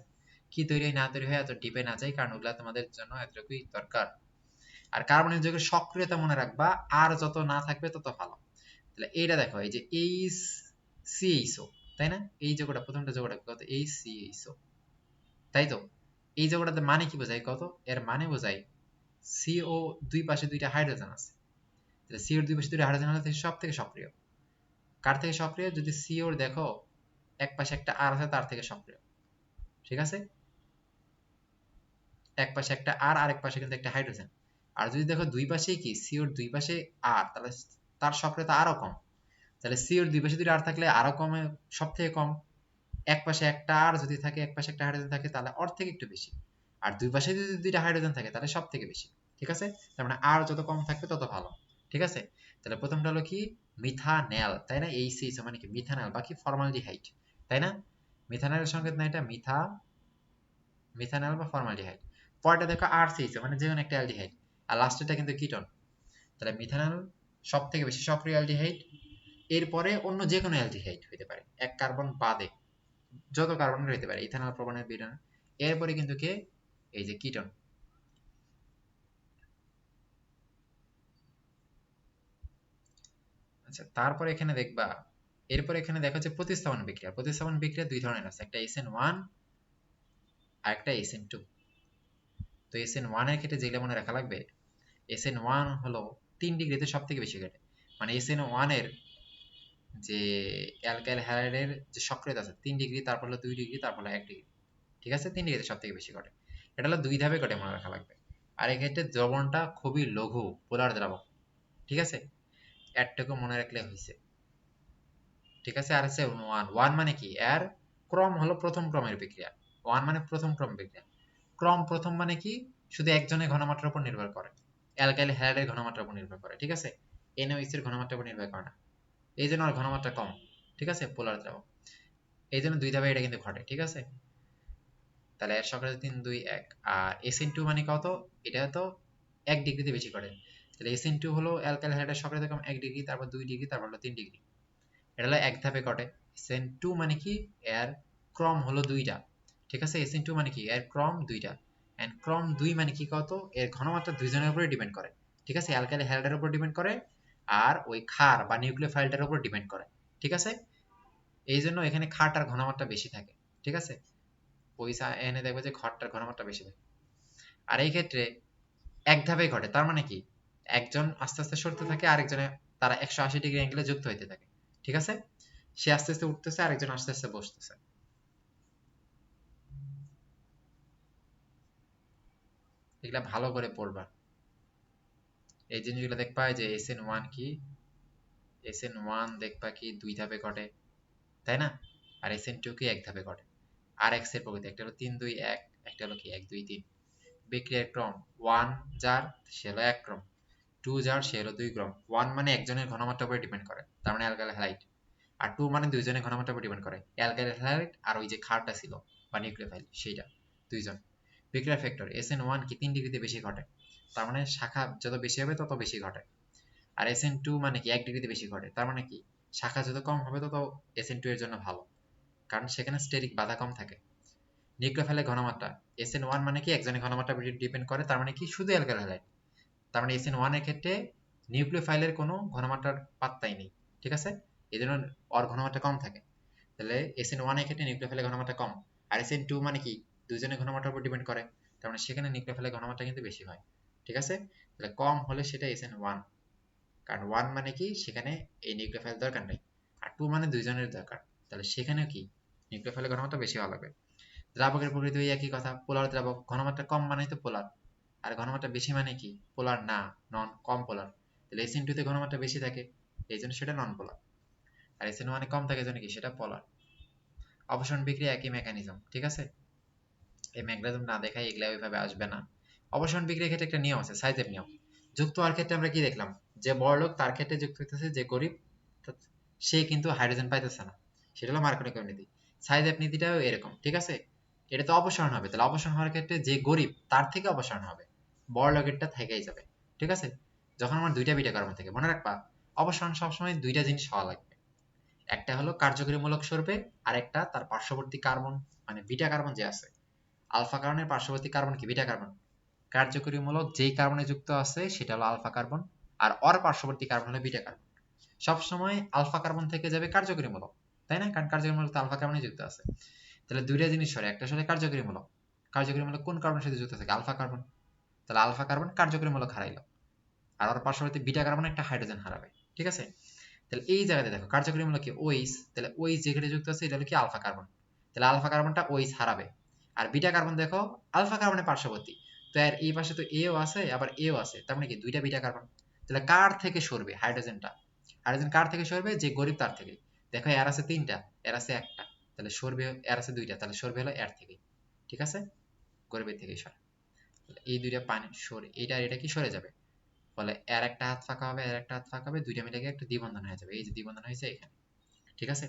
কি তৈরি হয় না তৈরি হয় এত ডিপে না যাই, কারণ ওগুলা তোমাদের জন্য এতটুকুই দরকার। আর কার্বনের যৌগের সক্রিয়তা মনে রাখবা, আর যত না থাকবে তত ভালো। তাহলে এইটা দেখো, এই যে এইচ সিএইচও, তাই না? এই যোগটা, প্রথমটা যোগটা কত, এইচ সিএইচও, তাই তো? এই যোগটাতে মানে কি বোঝায় কত? এর মানে বোঝায় সিও দুই পাশে দুইটা হাইড্রোজেন আছে। তাহলে সিওর দুই পাশে দুইটা হাইড্রোজেন হলে সব থেকে সক্রিয়। কার থেকে সক্রিয়? যদি সিওর দেখো এক পাশে একটা আর আছে, তার থেকে সক্রিয়। ঠিক আছে, এক পাশে একটা আর, আরেক পাশে কিন্তু একটা হাইড্রোজেন। আর যদি দেখো দুই পাশেই কি, সিওর দুই পাশে আর, তাহলে তার সক্রিয়তা আরো কম। তাহলে সিওর দুই পাশে দুইটা আর থাকলে আরো কমে, সব থেকে কম। এক পাশে একটা আর যদি থাকে, এক পাশে একটা হাইড্রোজেন থাকে, তাহলে ওর থেকে একটু বেশি। আর দুই পাশে যদি দুইটা হাইড্রোজেন থাকে, তাহলে সব থেকে বেশি। ঠিক আছে, তার মানে আর যত কম থাকবে তত ভালো। ঠিক আছে, তাহলে প্রথমটা হলো কি, মিথানেল, তাই না? এই সি মানে কি মিথানেল, বাকি ফর্মালডিহাইড, তাই না? মিথানেলের সংকেত না এটা, মিথানেল বা ফর্মালডিহাইড। পরেরটা দেখো আর সি মানে যে কোনো একটা অ্যালডিহাইড, আর লাস্টেরটা কিন্তু কিটোন। তাহলে মিথানল সব থেকে বেশি সক্রিয় অ্যালডিহাইড। এরপরে অন্য যে কোনো অ্যালডিহাইড হতে পারে, এক কার্বন বাদে যত কার্বনের হতে পারে, ইথানল, প্রোপানল, বিউটানল। এরপরে কিন্তু কে, এই যে কিটোন। আচ্ছা, তারপরে এখানে দেখবা, এরপরে এখানে দেখা যাচ্ছে প্রতিস্থাপন বিক্রিয়া। প্রতিস্থাপন বিক্রিয়া দুই ধরনের আছে, একটা SN1 আর একটা SN2। তো SN1 এর ক্ষেত্রে যেগুলো মনে রাখা লাগবে, SN1 হলো 3 ডিগ্রিতে সব থেকে বেশি ঘটে। মানে SN1 এর যে অ্যালকাইল হ্যালাইডের যে সক্রিয়তা আছে 3 ডিগ্রি, তারপর হলো 2 ডিগ্রি, তারপর হলো 1 ডিগ্রি। ঠিক আছে, 3 ডিগ্রিতে সব থেকে বেশি ঘটে। এটা হলো দুই ধাপে ঘটে, মনে রাখা লাগবে। আর এক্ষেত্রে দ্রবণটা খুবই লঘু, পোলার দ্রাবক। ঠিক আছে, এরটুকু মনে রাখলে হয়েছে। ঠিক আছে, আর আছে ওয়ান। ওয়ান মানে কি, এর ক্রম হলো প্রথম ক্রমের বিক্রিয়া। ওয়ান মানে প্রথম ক্রম বিক্রিয়া। ক্রম প্রথম মানে কি, শুধু একজনের ঘনমাত্রার উপর নির্ভর করে, অ্যালকাইল হ্যালাইডের ঘনমাত্রার উপর নির্ভর করে। ঠিক আছে, NOH এর ঘনমাত্রার উপর নির্ভর করে না, এই জন্য আর ঘনমাত্রা কম। ঠিক আছে, পোলার দ্রাবক, এই জন্য দুই ধাপে এটা কিন্তু ঘটে। ঠিক আছে, তাহলে এর সক্রিয়তা 3, 2, 1। আর SN2 মানে কত, এটা তো 1 ডিগ্রিতে বেশি ঘটে। তাহলে SN2 হলো অ্যালকাইল হ্যালাইডের সক্রিয়তা কম 1 ডিগ্রি, তারপর 2 ডিগ্রি, তারপর হলো 3 ডিগ্রি। এটা হলো এক ধাপে ঘটে। SN2 মানে কি, এর ক্রম হলো দুইটা। ঠিক আছে, SN2 মানে কি, এর ক্রম দুইটা। এন্ড ক্রম 2 মানে কি কত, এর ঘনমাত্রা দুইজনের উপরে ডিপেন্ড করে। ঠিক আছে, অ্যালকাইল হ্যালাইডের উপর ডিপেন্ড করে, আর ওই ক্ষার বা নিউক্লিওফাইলটার উপর ডিপেন্ড করে। ঠিক আছে, এই জন্য এখানে ক্ষারটার ঘনমাত্রা বেশি থাকে। ঠিক আছে, ওই এনে দেখবে যে ক্ষারটার ঘনমাত্রা বেশি থাকে। আর এই ক্ষেত্রে এক ধাপে ঘটে, তার মানে কি, একজন আস্তে আস্তে সরতে থাকে, আরেকজনে তারা 180 ডিগ্রি অ্যাঙ্গেলে যুক্ত হইতে থাকে। ঠিক আছে, সে আস্তে আস্তে উঠতেছে, আরেকজন আস্তে আস্তে বসতেছে। এগুলা ভালো করে পড়বা, এই জিনিসগুলো দেখবা। যে SN1 কি, SN1 দেখবা কি দুই ধাপে ঘটে, তাই না? আর SN2 কি এক ধাপে ঘটে। আর এক্স এর প্রকৃতি, একটা হলো 3, 2, 1, একটা হলো কি 1, 2, 3। বিক্রিয়ার ক্রম, 1 যার সে হলো 1 ক্রম, 2 যার সে হলো 2 ক্রম। 1 মানে একজনের ঘনমাত্রার উপরে ডিপেন্ড করে, তার মানে অ্যালকাইল হ্যালাইড। আর 2 মানে দুইজনের ঘনমাত্রার উপর ডিপেন্ড করে, অ্যালকাইল হ্যালাইড আর ওই যে ক্ষারটা ছিল বা নিউক্লিওফাইল সেইটা, দুইজন। বিক্রিয়ার ফ্যাক্টর, SN1 কি 3 ডিগ্রিতে বেশি ঘটে, তার মানে শাখা যত বেশি হবে তত বেশি ঘটে। আর SN2 মানে কি 1 ডিগ্রিতে বেশি ঘটে, তার মানে কি শাখা যত কম হবে তত SN2 এর জন্য ভালো, কারণ সেখানে স্টেরিক বাধা কম থাকে। নিউক্লিওফাইলের ঘনমাত্রা, SN1 মানে কি একজনের ঘনমাত্রা ডিপেন্ড করে, তার মানে কি শুধু অ্যালকাইল হ্যালাইড। তার মানে SN1 এর ক্ষেত্রে নিউক্লিওফাইলের কোনো ঘনমাত্রার পাত্তাই নেই। ঠিক আছে, এই জন্য ওর ঘনমাত্রা কম থাকে। তাহলে SN1 এর ক্ষেত্রে নিউক্লিওফাইলের ঘনমাত্রা কম। আর SN2 মানে কি দুইজনের ঘনমাত্রার উপর ডিপেন্ড করে, তার মানে সেখানে নিউক্লিওফাইলের ঘনমাত্রা কিন্তু বেশি হয়। ঠিক আছে, তাহলে কম হলে সেটা SN1, কারণ 1 মানে কি সেখানে এই নিউক্লিওফাইল দরকার নেই, আর 2 মানে দুইজনের দরকার, তাহলে সেখানেও কি নিউক্লিওফাইলের ঘনমাত্রা বেশি হওয়া লাগবে। দ্রাবকের প্রকৃতি ওই একই কথা, পোলার দ্রাবক, ঘনমাত্রা কম মানে তো পোলার, আর ঘনমাত্রা বেশি মানে কি পোলার না, নন, কম পোলার। তাহলে SN2 তে ঘনমাত্রা বেশি থাকে, এই জন্য সেটা নন পোলার। আর SN1 এ কম থাকে জন্য কি সেটা পোলার। অপসারণ বিক্রিয়া একই মেকানিজম। ঠিক আছে, এই মেকানিজম না দেখাই এগুলা ওইভাবে আসবে না। অপসারণ বিক্রিয়ার ক্ষেত্রে একটা নিয়ম আছে, সাইজের নিয়ম। যুক্ত হওয়ার ক্ষেত্রে আমরা কি দেখলাম, যে বড়লোক তার ক্ষেত্রে যুক্ত হইতেছে, যে গরিব সে কিন্তু হাইড্রোজেন পাইতেছে না, সেটা হলো মার্কোনিকোভ নীতি। সাইজের নীতিটাও এরকম। ঠিক আছে, এটা তো অপসারণ হবে, তাহলে অপসারণ হওয়ার ক্ষেত্রে যে গরিব তার থেকে অপসারণ হবে, বড় লোকেরটা থেকেই যাবে। ঠিক আছে, যখন আমার দুইটা বিটা কার্বন থেকে, মনে রাখবা অপসারণ সবসময় দুইটা জিনিস হওয়া লাগবে, একটা হলো কার্যকরীমূলক সরবে, আর একটা তার পার্শ্ববর্তী কার্বন, মানে বিটা কার্বন যে আছে, আলফা কার্বনের পার্শ্ববর্তী কার্বন কি বিটা কার্বন, কার্যকরীমূলক যেই কার্বনে যুক্ত আছে সেটা হলো আলফা কার্বন, আর ওর পার্শ্ববর্তী কার্বন হলো বিটা কার্বন। সব সময় আলফা কার্বন থেকে যাবে কার্যকরী মূলক, তাই না? কারণ কার্যকরী মূলক তো আলফা কার্বনে যুক্ত আছে। তাহলে দুইটা জিনিস সরে, একটা সরে কার্যকরী মূলক। কার্যকরী মূলক কোন কার্বনের সাথে যুক্ত থাকে? Alpha carbon. তাহলে আলফা কার্বন কার্যকরী মূলক হারাইলো, আর ওর পার্শ্ববর্তী বিটা কার্বন একটা হাইড্রোজেন হারাবে, ঠিক আছে? তাহলে এই জায়গাতে দেখো কার্যকরী মূলক কি ওইস, তাহলে ওইস যেখানে যুক্ত আছে এটা হলো কি আলফা কার্বন, তাহলে আলফা কার্বনটা ওইস হারাবে। আর বিটা কার্বন দেখো আলফা কার্বনের পার্শ্ববর্তী, তো এর এই পাশে তো এও আছে আবার এও আছে, তার মানে কি দুইটা বিটা কার্বন। তাহলে কার থেকে সরবে? হাইড্রোজেনটা। হাইড্রোজেন কার থেকে সরবে? যে গরিব তার থেকে। দেখো এর আছে তিনটা, এর আছে একটা, তাহলে সরবে, এর আছে দুইটা, তাহলে সরবে হলো এর থেকে, ঠিক আছে? গরিবের থেকে সরে। এই দুইটা পানি সরে, এটা আর এটা কি সরে যাবে, ফলে এর একটা হাত ফাঁকা হবে, এর একটা হাত ফাঁকা হবে, দুইটা মিলে গিয়ে একটা দ্বিবন্ধন হয়ে যাবে। এই যে দ্বিবন্ধন হয়েছে এখানে, ঠিক আছে?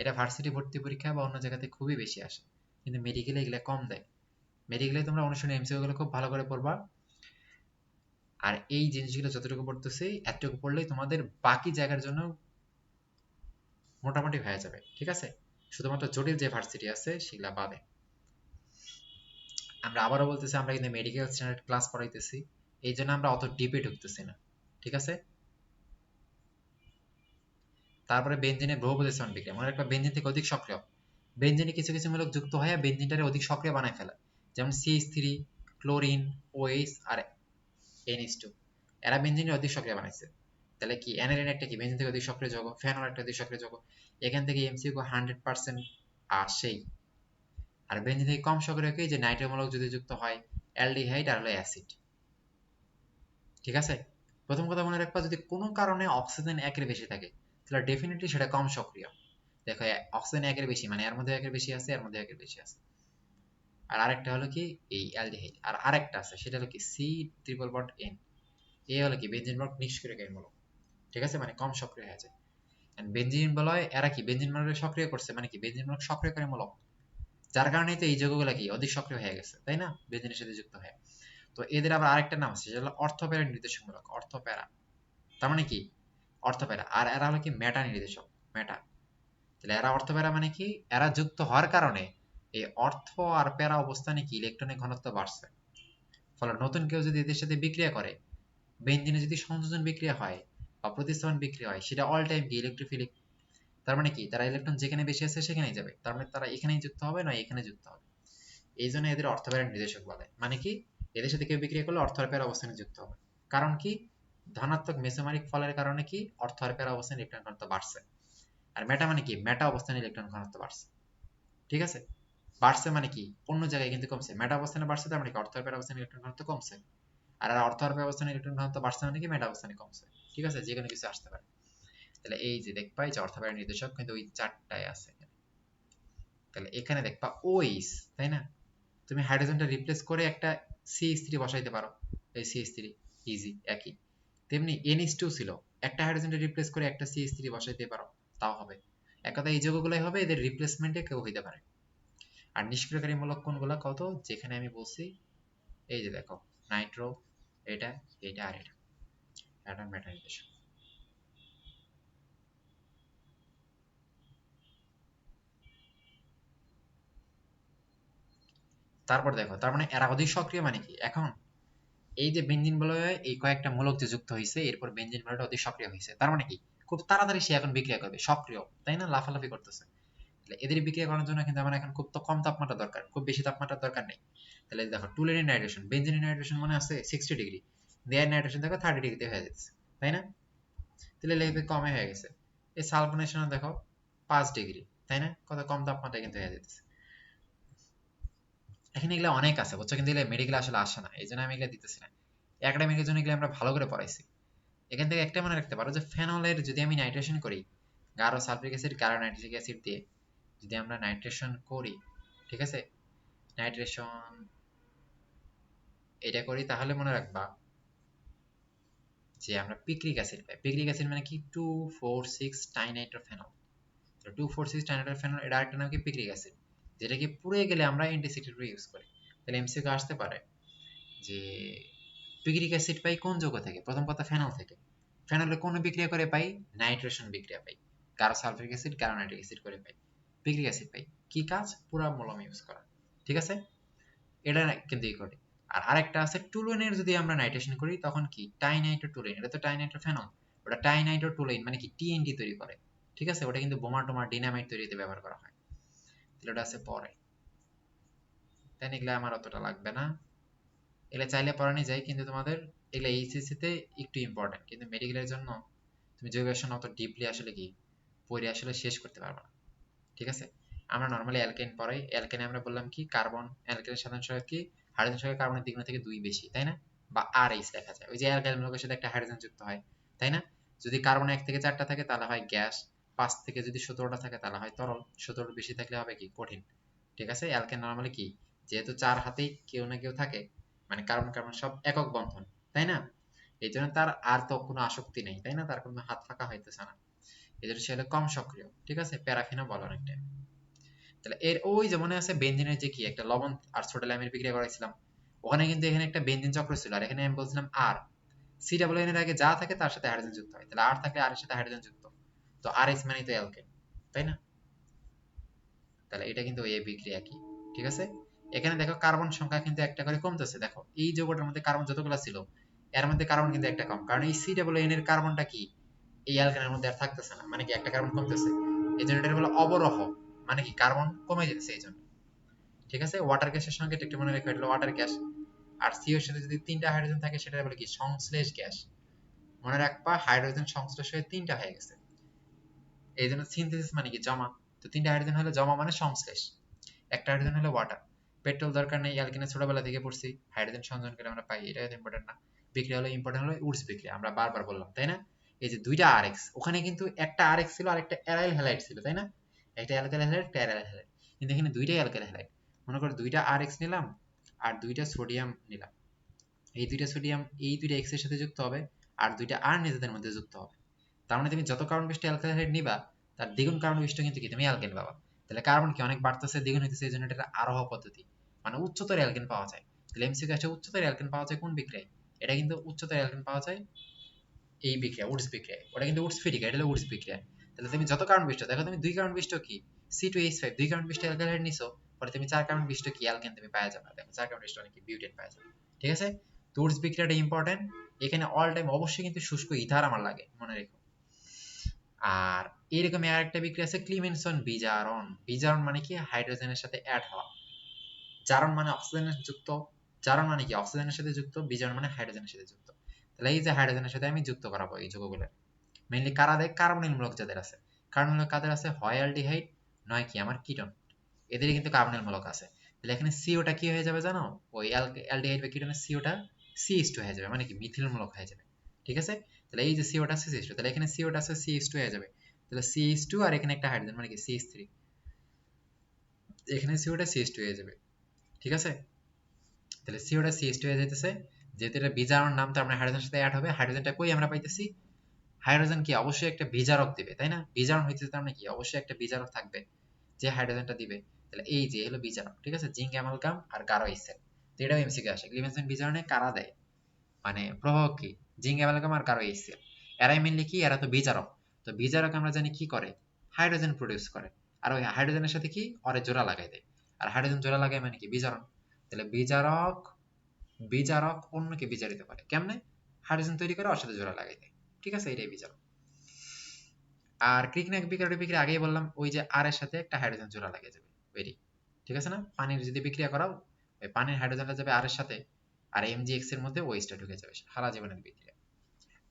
এটা ভার্সিটি ভর্তি পরীক্ষা বা অন্য জায়গাতে খুবই বেশি আসে, কিন্তু মেডিকেলে এগুলো কম দেয়। মেডিকেলে তোমরা অনুশীলনী এমসিকিউ গুলো খুব ভালো করে পড়বা, আর এই জিনিসগুলো যতটুকু পড়তেছি এতটুকু পড়লেই তোমাদের বাকি জায়গার জন্য মোটামুটি হয়ে যাবে, ঠিক আছে? শুধুমাত্র জটিল যে ভার্সিটি আছে সেগুলা বাদে। আমরা আবারও বলতেছি, আমরা কিন্তু মেডিকেল স্ট্যান্ডার্ড ক্লাস পড়াইতেছি, এই জন্য আমরা অত ডিপে ঢুকতেছি না, ঠিক আছে? তারপরে বেনজিনের বহু প্রতিস্থাপন বিক্রিয়া, মনে রাখবা বেনজিন থেকে অধিক সক্রিয়। বেনজিনে কিছু কিছু মূলক যুক্ত হয়ে বেনজিনটারে অধিক সক্রিয় বানায় ফেলে, যেমন CH3, ক্লোরিন, OH আর NH2, এরা বেনজিনের অধিক সক্রিয় বানাইছে। তাহলে কি অ্যানিলিন একটা কি বেনজিন থেকে অধিক সক্রিয় যৌগ, ফেনল একটা অধিক সক্রিয় যৌগ, এখান থেকে এমসিকিউ 100% আসেই। আর বেনজিন থেকে কম সক্রিয় কি, যে নাইট্রো মূলক যদি যুক্ত হয় অ্যালডিহাইড আর হলো অ্যাসিড, ঠিক আছে? প্রথম কথা মনে রাখবা, যদি কোনো কারণে অক্সিজেন একের বেশি থাকে তাহলে ডেফিনেটলি সেটা কম সক্রিয়। দেখো অক্সিজেন একের বেশি মানে এর মধ্যে একের বেশি আছে, এর মধ্যে একের বেশি আছে। আর আরেকটা হলো কি এই অ্যালডিহাইড, আর আরেকটা আছে সেটা হলো কি সি ট্রিপল বন্ড এন, এ হলো কি বেনজিন মূলক নিষ্ক্রিয়কারী মূলক, ঠিক আছে? মানে কম সক্রিয় হয়ে যায়। এন্ড বেনজিন বলয় এরা কি বেনজিন মূলক সক্রিয় করছে, মানে কি বেনজিন মূলক সক্রিয়কারী মূলক, যার কারণেই তো এই যৌগগুলো কি অধিক সক্রিয় হয়ে গেছে, তাই না? বেনজিনের সাথে যুক্ত হয়। তো এদের আবার আরেকটা নাম আছে, সেটা হলো অর্থপ্যারা নির্দেশকমূলক, অর্থপ্যারা। তার মানে কি অর্থপ্যারা, আর এরা হলো কি মেটা নির্দেশক, মেটা। তাহলে এরা অর্থপ্যারা মানে কি, এরা যুক্ত হওয়ার কারণে এই অর্থ আর প্যারা অবস্থানে কি ইলেকট্রনের ঘনত্ব বাড়ছে, ফলে নতুন কেউ যদি এদের সাথে বিক্রিয়া করে, বেনজিনে যদি সংযোজন বিক্রিয়া হয় বা প্রতিস্থাপন বিক্রিয়া হয়, সেটা অল টাইম কি ইলেকট্রোফিলিক। তার মানে কি তারা ইলেকট্রন যেখানে বেশি আছে সেখানেই যাবে, তার মানে তারা এখানেই যুক্ত হবে না এখানে যুক্ত হবে। এই জন্য এদের অর্থপ্যারা নির্দেশক বলে, মানে কি এদের সাথে কেউ বিক্রিয়া করলে অর্থ আর প্যারা অবস্থানে যুক্ত হবে। কারণ কি ধনাত্মক মেসোমারিক ফলের কারণে কি অর্থ আর প্যারা অবস্থানে ইলেকট্রন ঘনত্ব বাড়ছে। আর মেটা মানে কি মেটা অবস্থানে ইলেকট্রন ঘনত্ব বাড়ছে, ঠিক আছে? বাড়ছে মানে কি অন্য জায়গায় কিন্তু কমছে, মেটা অবস্থানে বাড়ছে তার মানে কি অর্থ আর প্যারা অবস্থানে ইলেকট্রন ঘনত্ব কমছে। আর অর্থ আর প্যারা অবস্থানে ইলেকট্রন ঘনত্ব বাড়ছে মানে কি মেটা অবস্থানে কমছে, ঠিক আছে? যে কোনো কিছু আসতে পারে। তাহলে এই যে দেখবা এই যে অর্থ প্যারা নির্দেশক কিন্তু ওই চারটায় আছে। তাহলে এখানে দেখবা ওইস, তাই না? তুমি হাইড্রোজেনটা রিপ্লেস করে একটা CH3 বসাইতে পারো, এই CH3 ইজি একই। তেমনি NH2 ছিল, একটা হাইড্রোজেনটা রিপ্লেস করে একটা CH3 বসাইতে পারো, তাও হবে। এক কথা এই যৌগগুলাই হবে, এদের রিপ্লেসমেন্টে কেউ হইতে পারে। আর নিষ্ক্রিয়কারী মূলক কোনগুলা কত, যেখানে আমি বলছি এই যে দেখো নাইট্রো, এটা এটা আর এটা, এটা মেটা নির্দেশক। তারপর দেখো তার মানে এরা অধিক সক্রিয় মানে কি, এখন এই যে বেনজিন বলয়ে এই কয়েকটা মূলক যে যুক্ত হয়েছে, এরপর বেনজিন বলয়টা অতি সক্রিয় হয়েছে, তার মানে কি খুব তাড়াতাড়ি সে এখন বিক্রিয়া করবে, সক্রিয়, তাই না? লাফালাফি করতেছে। তাহলে এদের বিক্রিয়া করার জন্য কিন্তু আমার এখন খুব তো কম তাপমাত্রা দরকার, খুব বেশি তাপমাত্রার দরকার নেই। তাহলে দেখো টুলেনের নাইট্রেশন, বেনজিনের নাইট্রেশন মনে আছে 60 ডিগ্রি, দেয়ার নাইট্রেশন দেখো 30 ডিগ্রিতে হয়ে যাচ্ছে, তাই না? তাহলে লেভেল কমে হয়ে গেছে। এই সালফোনেশন দেখো 5 ডিগ্রি, তাই না? কত কম তাপমাত্রায় কিন্তু হয়ে যাচ্ছে। এখানে এগুলো অনেক আছে বুঝছো, কিন্তু এগুলো মেডিকেলে আসলে আসে না, এই জন্য আমি এগুলো দিতেছি না। একাডেমিকের জন্য এগুলো আমরা ভালো করে পড়াইছি। এখান থেকে একটা মনে রাখতে পারো যে ফেনলের যদি আমি নাইট্রেশন করি, গাঢ় সালফিক অ্যাসিড গাঢ় নাইট্রিক অ্যাসিড দিয়ে যদি আমরা নাইট্রেশন করি, ঠিক আছে? নাইট্রেশন এটা করি, তাহলে মনে রাখবা যে আমরা পিক্রিক অ্যাসিড পাই। পিক্রিক অ্যাসিড মানে কি 2,4,6 টাইনাইট্রোফেনল। 2,4,6 টাইনাইট্রোফেনল এর আরেকটা নাম কি পিক্রিক অ্যাসিড, যেটা কি পুড়ে গেলে আমরা অ্যান্টিসেপ্টিক ইউজ করি। তাহলে এমসিকিউ আসতে পারে যে পিক্রিক অ্যাসিড পাই কোন যৌগ থেকে, প্রথম কথা ফেনল থেকে। ফেনলে কোন বিক্রিয়া করে পাই, নাইট্রেশন বিক্রিয়া পাই, গাঢ় সালফিক অ্যাসিড গাঢ় নাইট্রিক অ্যাসিড করে পাই। পিক্রিক অ্যাসিড পাই কি কাজ, পুরা মলম ইউজ করা, ঠিক আছে? এটা কিন্তু ই করে। আর আরেকটা আছে টুলুনের, যদি আমরা নাইট্রেশন করি তখন কি টাইনাইট্রোটুলিন, এটা তো টাইনাইট্রোফেনল, ওটা টাইনাইট্রোটুলিন মানে কি টিএনটি তৈরি করে, ঠিক আছে? ওটা কিন্তু বোমা টোমা ডিনামাইট তৈরিতে ব্যবহার করা হয়। তাহলে ওটা আছে পরে, তাই এগুলো আমার অতটা লাগবে না, এগুলো চাইলে পড়ানো যায়, কিন্তু তোমাদের এগুলো এইচএসসি তে একটু ইম্পর্টেন্ট, কিন্তু মেডিকেলের জন্য তুমি জৈব রসায়ন অত ডিপলি আসলে কি পড়ে আসলে শেষ করতে পারবে না, ঠিক আছে? আমরা নর্মালি অ্যালকেন পড়াই, অ্যালকেনে আমরা বললাম কি কার্বন, অ্যালকেনের সাধারণ সংখ্যা কি, হাইড্রোজেন সংখ্যা কার্বনের দ্বিগুণ থেকে 2 বেশি, তাই না? বা RH লেখা যায়, ওই যে অ্যালকাইল মূলকের সাথে একটা হাইড্রোজেন যুক্ত হয়, তাই না? যদি কার্বন 1 থেকে 4টা থাকে তাহলে হয় গ্যাস, 5 থেকে যদি 17টা থাকে তাহলে হয় তরল, 17টা বেশি থাকলে হবে কি কঠিন, ঠিক আছে? অ্যালকেন নরমালি কি, যেহেতু 4 হাতেই কেউ না কেউ থাকে, মানে কার্বন কার্বন সব একক বন্ধন, তাই না? এই জন্য তার আর তো কোনো আসক্তি নেই, তাই না? তার কোনো হাত ফাঁকা হইতেছে না, এই জন্য সে হলো কম সক্রিয়, ঠিক আছে? প্যারাফিনও বলে অনেকটা। তাহলে এর ওই যে মনে আছে বেনজিনের যে কি একটা লবণ আর সোডিয়ামের বিক্রিয়া করাইছিলাম, ওখানে কিন্তু এখানে একটা বেনজিন চক্র ছিল, আর এখানে আমি বলছিলাম আর সি ডাবল এন এর আগে যা থাকে তার সাথে হাইড্রোজেন যুক্ত হয়, তাহলে আর থাকলে আর এর সাথে হাইড্রোজেন যুক্ত, তো আর এক্স মানে তো অ্যালকেন, তাই না? তাহলে এটা কিন্তু এই বিক্রিয়া কি, ঠিক আছে? এখানে দেখো কার্বন সংখ্যা কিন্তু একটা করে কমতেছে, দেখো এই যৌগটার মধ্যে কার্বন যতগুলো ছিল এর মধ্যে কার্বন কিন্তু একটা কম, কারণ এই সি ডাবল এন এর কার্বনটা কি এই অ্যালকেনের মধ্যে আর থাকতেছে না, মানে কি একটা কার্বন কমতেছে, এই জন্য এটা বলে অবরহ, মানে কি কার্বন কমে যেতেছে এই জন্য, ঠিক আছে? ওয়াটার গ্যাসের সঙ্গে একটু মনে রাখো এটা ওয়াটার গ্যাস, আর সিও এর সাথে যদি 3টা হাইড্রোজেন থাকে সেটা বলে কি সংশ্লেষ গ্যাস, মনে রাখবা হাইড্রোজেন সংশ্লেষ হয়ে 3টা হয়ে গেছে, এই জন্য সিনথেসিস মানে কি জমা, তো 3টা হাইড্রোজেন হলে জমা মানে সংশ্লেষ, একটা হাইড্রোজেন হলো ওয়াটার, পেট্রোল দরকার নেই, অ্যালকেনে ছোটবেলা থেকে পড়ছি, হাইড্রোজেন সংযোজন করে আমরা পাই, এটা ইম্পর্টেন্ট না। বিক্রিয়া হলো ইম্পর্টেন্ট হলো উডস বিক্রিয়া, আমরা বারবার বললাম, তাই না? এই যে দুইটা আরএক্স, ওখানে কিন্তু একটা আরএক্স ছিল আর একটা অ্যারাইল হ্যালাইড ছিল, তাই না? একটা অ্যালকাইল হ্যালাইড একটা অ্যারাইল হ্যালাইড, কিন্তু এখানে দুইটাই অ্যালকাইল হ্যালাইড, মনে করো দুইটা আরএক্স নিলাম আর দুইটা সোডিয়াম নিলাম, এই দুইটা সোডিয়াম এই দুইটা এক্স এর সাথে যুক্ত হবে আর দুইটা আর নিজেদের মধ্যে যুক্ত হবে, তার মানে তুমি যত কার্বন বিশিষ্ট অ্যালকাইল হ্যালাইড নিবা তার দ্বিগুণ কার্বন বিশিষ্ট কিন্তু কি তুমি অ্যালকেন পাবা, তাহলে কার্বন কি অনেক বাড়তেছে দ্বিগুণ হইতেছে, এই জন্য এটা আরোহ পদ্ধতি, মানে উচ্চতর অ্যালকেন পাওয়া যায়। তাহলে এমসিকিউ আসে উচ্চতর অ্যালকেন পাওয়া যায় কোন বিক্রিয়ায়, এটা কিন্তু উচ্চতর অ্যালকেন পাওয়া যায় এই বিক্রিয়া উডস বিক্রিয়ায়, ওটা কিন্তু উডস ফিরিকা, এটা হলো উডস বিক্রিয়া। তাহলে তুমি যত কার্বন বিশিষ্ট দেখো, তুমি 2 কার্বন বিশিষ্ট কি C2H5 2 কার্বন বিশিষ্ট অ্যালকাইল হাইড নিছো, পরে তুমি 4 কার্বন বিশিষ্ট কি অ্যালকেন তুমি পাওয়া যাবে, দেখো 4 কার্বন বিশিষ্ট অনেক বিউটেন পাওয়া যাবে, ঠিক আছে? তো উডস বিক্রিয়াটা ইম্পর্টেন্ট, এখানে অল টাইম অবশ্যই কিন্তু শুষ্ক ইথার আমার লাগে মনে রেখো। আর এরকম আরেকটা বিক্রিয়া আছে ক্লিমেনসন বিজারণ, বিজারণ মানে কি হাইড্রোজেনের সাথে অ্যাড হওয়া, জারণ মানে অক্সিজেনের যুক্ত, জারণ মানে কি অক্সিজেনের সাথে যুক্ত, বিজারণ মানে হাইড্রোজেনের সাথে যুক্ত, তাহলে এই যে হাইড্রোজেনের সাথে আমি যুক্ত করাবো এই যৌগগুলো, মেইনলি কারা দেয় কার্বনিল মূলক যাদের আছে, কার্বনিল কাদের আছে হয় অ্যালডিহাইড নয় কি আমার কিটোন, এদেরই কিন্তু কার্বনিল মূলক আছে, তাহলে এখানে সিওটা কি হয়ে যাবে জানো, ওই অ্যালডিহাইড বা কিটোনের সিওটা CH2 হয়ে যাবে, মানে কি মিথিল মূলক হয়ে যাবে, ঠিক আছে? তাহলে এই যে সিওটা আছে CH2, তাহলে এখানে সিওটা আছে CH2 হয়ে যাবে, তাহলে CH2 আর এখানে একটা হাইড্রোজেন মানে কি CH3, এখানে সিওটা CH2 হয়ে যাবে, ঠিক আছে? তাহলে সিওটা CH2 হয়ে যাইতেছে, যেহেতু এটা বিজারণ নাম তার মানে হাইড্রোজেনের সাথে অ্যাড হবে, হাইড্রোজেনটা কই আমরা পাইতেছি, হাইড্রোজেন কি অবশ্যই একটা বিজারক দিবে, তাই না? বিজারণ হইতেছে তার মানে কি অবশ্যই একটা বিজারক থাকবে যে হাইড্রোজেনটা দিবে, তাহলে এই যে হলো বিজারক, ঠিক আছে? জিঙ্ক অ্যামালগাম আর গারো ইসেল, তো এটাও এমসিকিউ আসে, ক্লিমেনসন বিজারণে কারা দেয়, মানে প্রভাবক কি জিঙ্ক অ্যামালগাম আর গারো ইসেল, এরাই মেইনলি কি এরা তো বিজারক, তো বিজারক আমরা জানি কি করে হাইড্রোজেন প্রডিউস করে, আর ওই হাইড্রোজেনের সাথে কি অরে জোড়া লাগাই দেয়, আর হাইড্রোজেন জোড়া লাগায় মানে কি বিজারণ, তাহলে বিজারক, বিজারক অন্যকে বিজারিত করে কেমনে, হাইড্রোজেন তৈরি করে ওর সাথে জোড়া লাগাই দেয়, ঠিক আছে? এটাই বিজারক। আর ক্রিকনাক বিক্রিয়া বিক্রিয়া আগেই বললাম ওই যে আর এর সাথে একটা হাইড্রোজেন জোড়া লাগে যাবে ওইটি, ঠিক আছে না? পানির যদি বিক্রিয়া করাও ওই পানির হাইড্রোজেনটা যাবে আর এর সাথে, আর MgX এর মধ্যে ওইসটা ঢুকে যাবে, সারা জীবনের বিক্রিয়া,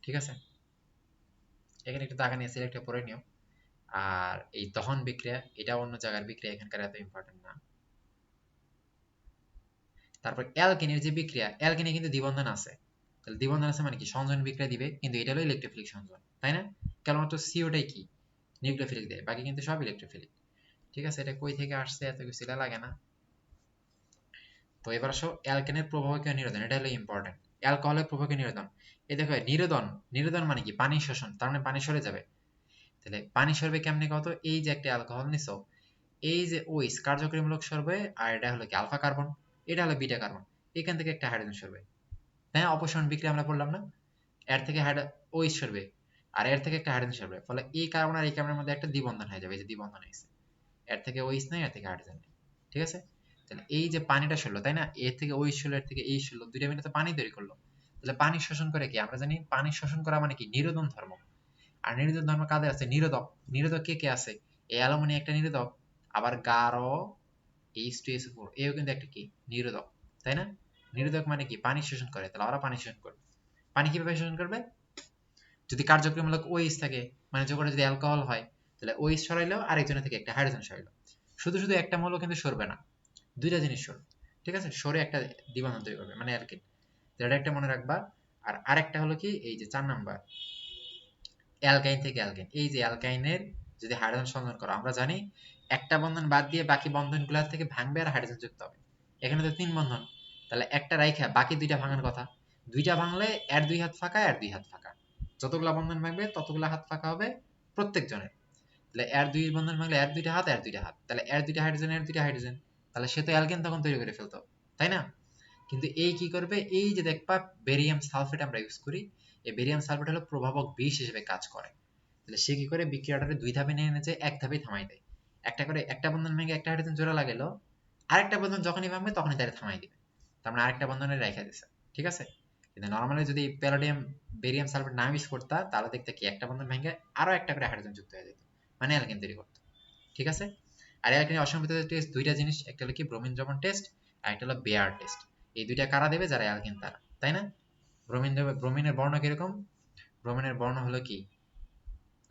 ঠিক আছে? এখানে একটু দাগা নিয়ে সিলেক্ট পড়ে নিও। আর এই দহন বিক্রিয়া এটা অন্য জায়গার বিক্রিয়া, এখানকার এত ইম্পর্টেন্ট না। তারপর অ্যালকেনের যে বিক্রিয়া, অ্যালকেনে কিন্তু দ্বিবন্ধন আছে, তাহলে দ্বিবন্ধন আছে মানে কি সংযোজন বিক্রিয়া দিবে, কিন্তু এটা হলো ইলেকট্রোফিলিক সংযোজন, তাই না? কেবলমাত্র সিওটাই কি নিউক্লিওফিলিক দেয়, বাকি কিন্তু সব ইলেকট্রোফিলিক, ঠিক আছে? এটা কই থেকে আসছে এত কিছু এটা লাগে না। তো এবার আসো অ্যালকেনের প্রভাবকীয় নিরোধন, এটা হলো ইম্পর্টেন্ট, অ্যালকোহলের প্রভাবকীয় নিরোধন, এই দেখো নিরোধন, নিরোধন মানে কি পানি শোষণ, তার মানে পানি সরে যাবে, তাহলে পানি সরবে কেমনে কত, এই যে একটা অ্যালকোহল নিছো, এই যে ওইস কার্যকরীমূলক সরবে, আর এটা হলো কি আলফা কার্বন, এটা হলো বিটা কার্বন, এখান থেকে একটা হাইড্রোজেন সরবে, হ্যাঁ অপসারণ বিক্রিয়া আমরা বললাম না, এর থেকে ওইস সরবে আর এর থেকে একটা হাইড্রোজেন সরবে, ফলে এই কার্বন আর এই কার্বনের মধ্যে একটা দ্বিবন্ধন হয়ে যাবে, এই যে দ্বিবন্ধন হয়েছে, এর থেকে ওইস নাই এর থেকে হাইড্রোজেন নেই, ঠিক আছে? তাহলে এই যে পানিটা সরলো তাই না, এর থেকে ওইস হলো এর থেকে এই সরলো, দুইটা মিলে তো পানি তৈরি করলো, তাহলে পানি শোষণ করে কি? আমরা জানি পানি শোষণ করা মানে কি? নিরোধন ধর্ম। আর নিরোধন ধর্ম কাদের আছে? নিরোধক। নিরোধক কে কে আছে? এই অ্যালুমিনিয়াম একটা নিরোধক, আবার গাঢ় H2SO4 এও কিন্তু একটা কি? নিরোধক, তাই না? নিরোধক মানে কি? পানি শোষণ করে। তাহলে ওরা পানি শোষণ করবে। পানি কিভাবে শোষণ করবে? যদি কার্যক্রমমূলক OH থাকে, মানে যখন যদি অ্যালকোহল হয়, তাহলে OH সরাইলেও আরেকজনের থেকে একটা হাইড্রোজেন সরাইলো। শুধু শুধু একটা মৌল কিন্তু সরবে না, দুইটা জিনিস সরবে। ঠিক আছে? সরে একটা দ্বিবন্ধন তৈরি করবে, মানে অ্যালকিন। এটা একটা মনে রাখবা। আর আরেকটা হলো কি, এই যে 4 নাম্বার, অ্যালকাইন থেকে অ্যালকেন। এই যে অ্যালকাইনের যদি হাইড্রোজেন সন্ধান করো, আমরা জানি একটা বন্ধন বাদ দিয়ে বাকি বন্ধনগুলোর থেকে ভাঙবে আর হাইড্রোজেন যুক্ত হবে। এখানে তো 3 বন্ধন, তাহলে একটা রাইখা বাকি দুইটা ভাঙার কথা। দুইটা ভাঙলে এর 2 হাত ফাঁকা, এর 2 হাত ফাঁকা। যতগুলা বন্ধন ভাঙবে ততগুলা হাত ফাঁকা হবে প্রত্যেক জনের। তাহলে এর 2 বন্ধন ভাঙলে এর 2টা হাত, এর 2টা হাত, তাহলে এর 2টা হাইড্রোজেন, এর 2টা হাইড্রোজেন, তাহলে সে তো অ্যালকেন তখন তৈরি করে ফেলতো, তাই না? কিন্তু এই কি করবে, এই যে দেখবা বেরিয়াম সালফেট আমরা ইউজ করি, এই বেরিয়াম সালফেট হলো প্রভাবক বিষ হিসেবে কাজ করে। তাহলে সে কি করে, বিক্রিয়াটাকে 2 ধাপে নিয়ে এনেছে, এক ধাপেই থামাই দেয়। একটা করে একটা বন্ধন ভেঙে একটা হাইড্রোজেন জোড়া লাগালো, আরেকটা বন্ধন যখনই ভাঙবে তখনই তারা থামাই দিবে। তার মানে আরেকটা বন্ধনে রেখে দিছে। ঠিক আছে? কিন্তু নরমালি যদি প্যালোডিয়াম বেরিয়াম সালফেট না ইউজ করতা, তাহলে দেখতে কি একটা বন্ধন ভেঙে আরো একটা করে হাইড্রোজেন যুক্ত হয়ে যেত, মানে অ্যালকেন তৈরি করতো। ঠিক আছে? আর অ্যালকেনের অসম্পৃক্ত টেস্ট দুইটা জিনিস, একটা হলো কি ব্রোমিন দ্রবণ টেস্ট, আর একটা হলো বেয়ার টেস্ট। এই দুইটা কারা দেবে? যারা অ্যালকেন তারা, তাই না? ব্রোমিন দেবে। ব্রোমিনের বর্ণ কিরকম? ব্রোমিনের বর্ণ হলো কি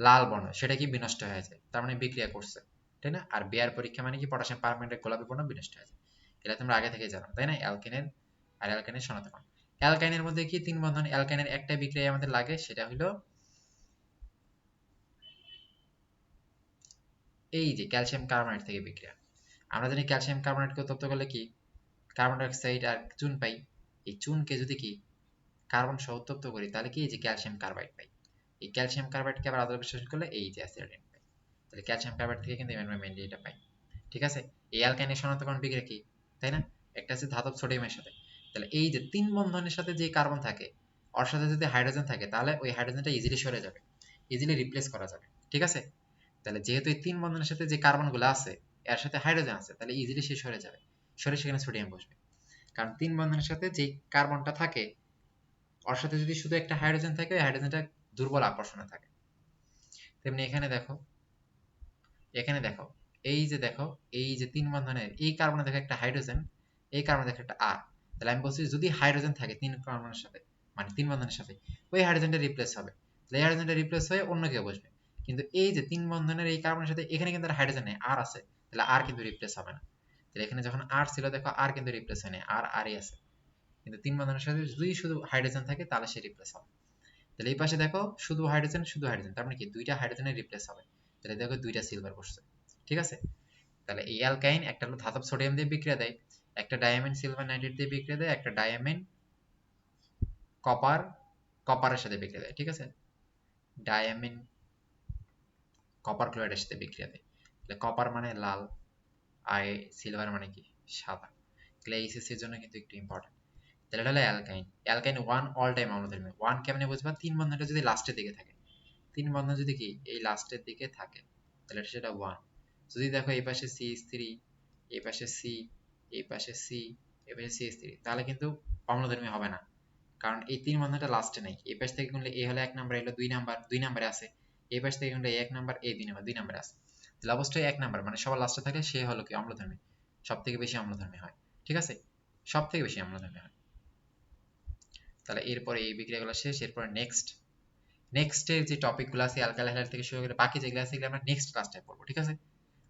লাল বর্ণ, সেটা কি বিনষ্ট হয়ে যায়, তার মানে বিক্রিয়া করছে, তাই না? আর বেয়ার পরীক্ষা মানে কি পটাশিয়াম পারম্যাঙ্গনেট গোলাপি বর্ণ বিনষ্ট হয়ে যায়। এটা তোমরা আগে থেকে জানো, তাই না? অ্যালকেনের আর অ্যালকাইনের শনাক্তকরণ। অ্যালকাইনের মধ্যে কি 3 বন্ধন, অ্যালকাইনের একটা বিক্রিয়া আমাদের লাগে, সেটা হলো এই যে ক্যালসিয়াম কার্বনেট থেকে বিক্রিয়া। আমরা জানি ক্যালসিয়াম কার্বনেটকে উত্তপ্ত করলে কি কার্বন ডাই অক্সাইড আর চুন পাই। এই চুনকে যদি কি কার্বন সহ উত্তপ্ত করি, তাহলে কি এই যে ক্যালসিয়াম কার্বাইড পাই। এই ক্যালসিয়াম কার্বাইডকে আবার আদর্শ বিশ্লেষণ করলে এই যে অ্যাসিডেট পাই। তাহলে ক্যালসিয়াম কার্বাইড থেকে কিন্তু মেনলি এটা পাই। ঠিক আছে? এই অ্যালকাইনের শনাক্তকরণ বিক্রিয়া কি, তাই না? একটা আছে ধাতব সোডিয়ামের সাথে। তাহলে এই যে 3 বন্ধনের সাথে যে কার্বন থাকে, ওর সাথে যদি হাইড্রোজেন থাকে, তাহলে ওই হাইড্রোজেনটা ইজিলি সরে যাবে, ইজিলি রিপ্লেস করা যাবে। ঠিক আছে? তাহলে যেহেতু এই 3 বন্ধনের সাথে যে কার্বনগুলো আছে, এর সাথে হাইড্রোজেন আছে, তাহলে ইজিলি সে সরে যাবে, সরে সেখানে সোডিয়াম বসবে। কারণ 3 বন্ধনের সাথে যে কার্বনটা থাকে, ওর সাথে যদি শুধু একটা হাইড্রোজেন থাকে, ওই হাইড্রোজেনটা দুর্বল আকর্ষণে থাকে। তেমনি এখানে দেখো, এখানে দেখো, এই যে দেখো, এই যে 3 বন্ধনের এই কার্বনে দেখো একটা হাইড্রোজেন, এই কার্বনে দেখো একটা আর। তাহলে আমি বলছি যদি হাইড্রোজেন থাকে 3 কার্বনের সাথে, মানে 3 বন্ধনের সাথে, ওই হাইড্রোজেনটা রিপ্লেস হবে। তাহলে এই হাইড্রোজেনটা রিপ্লেস হয়ে অন্য কেউ বসবে। কিন্তু এই যে 3 বন্ধনের এই কার্বনের সাথে এখানে কিন্তু আর হাইড্রোজেন নেই, আর আছে, তাহলে আর কিন্তু রিপ্লেস হবে না। তাহলে এখানে যখন আর ছিল দেখো, আর কিন্তু রিপ্লেস হয়নি, আর আরই আছে। কিন্তু 3 বন্ধনের সাথে যদি শুধু হাইড্রোজেন থাকে, তাহলে সে রিপ্লেস হবে। তাহলে এই পাশে দেখো শুধু হাইড্রোজেন, শুধু হাইড্রোজেন, তার মানে কি দুইটা হাইড্রোজেনের রিপ্লেস হবে। তাহলে দেখো দুইটা সিলভার বসছে। ঠিক আছে? তাহলে এই অ্যালকাইন একটা হলো ধাতব সোডিয়াম দিয়ে বিক্রিয়া দেয়, একটা ডায়ামিন সিলভার নাইট্রেট দিয়ে বিক্রিয়া দেয়, একটা ডায়ামিন কপার কপারের সাথে বিক্রিয়া দেয়। ঠিক আছে? ডায়ামিন কপার ক্লোরাইডের সাথে বিক্রিয়া দেয়। তাহলে কপার মানে লাল, আর সিলভার মানে কি সাদা। তাহলে এইচএসসি এর জন্য কিন্তু একটু ইম্পর্টেন্ট। তাহলে এটা হলো অ্যালকাইন। অ্যালকাইন 1 অল টাইম অম্লধর্মী। 1 কেমনে বুঝবা? 3 বন্ধনটা যদি লাস্টের দিকে থাকে, 3 বন্ধন যদি কি এই লাস্টের দিকে থাকে, তাহলে সেটা 1। যদি দেখো এই পাশে CH3, এই পাশে C, এই পাশে C, এই পাশে CH3, তাহলে কিন্তু অম্লধর্মী হবে না। কারণ এই 3 বন্ধনটা লাস্টে নাই। এই পাশ থেকে গুনলে A হলো 1 নাম্বার, এলো 2 নাম্বার, 2 নাম্বারে আছে। এই পাশ থেকে গুনলে A 1 নাম্বার, A 2 নাম্বার, 2 নাম্বারে আছে। তাহলে অবশ্যই 1 নাম্বার, মানে সবার লাস্টে থাকে সে হলো কি অম্লধর্মী, সবথেকে বেশি অম্লধর্মী হয়। ঠিক আছে? সবথেকে বেশি অম্লধর্মী হয়। তাহলে এরপরে এই বিক্রিয়াগুলো শেষ। এরপরে নেক্সটের যে টপিকগুলো আছে অ্যালকাইল হ্যালাইড থেকে শুরু করে বাকি যেগুলো আছে, এগুলো আমরা নেক্সট ক্লাসটায় পড়বো। ঠিক আছে?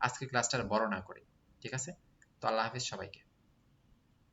আজকে ক্লাসটা বড় না করি। ঠিক আছে? তো আল্লাহ হাফেজ সবাইকে।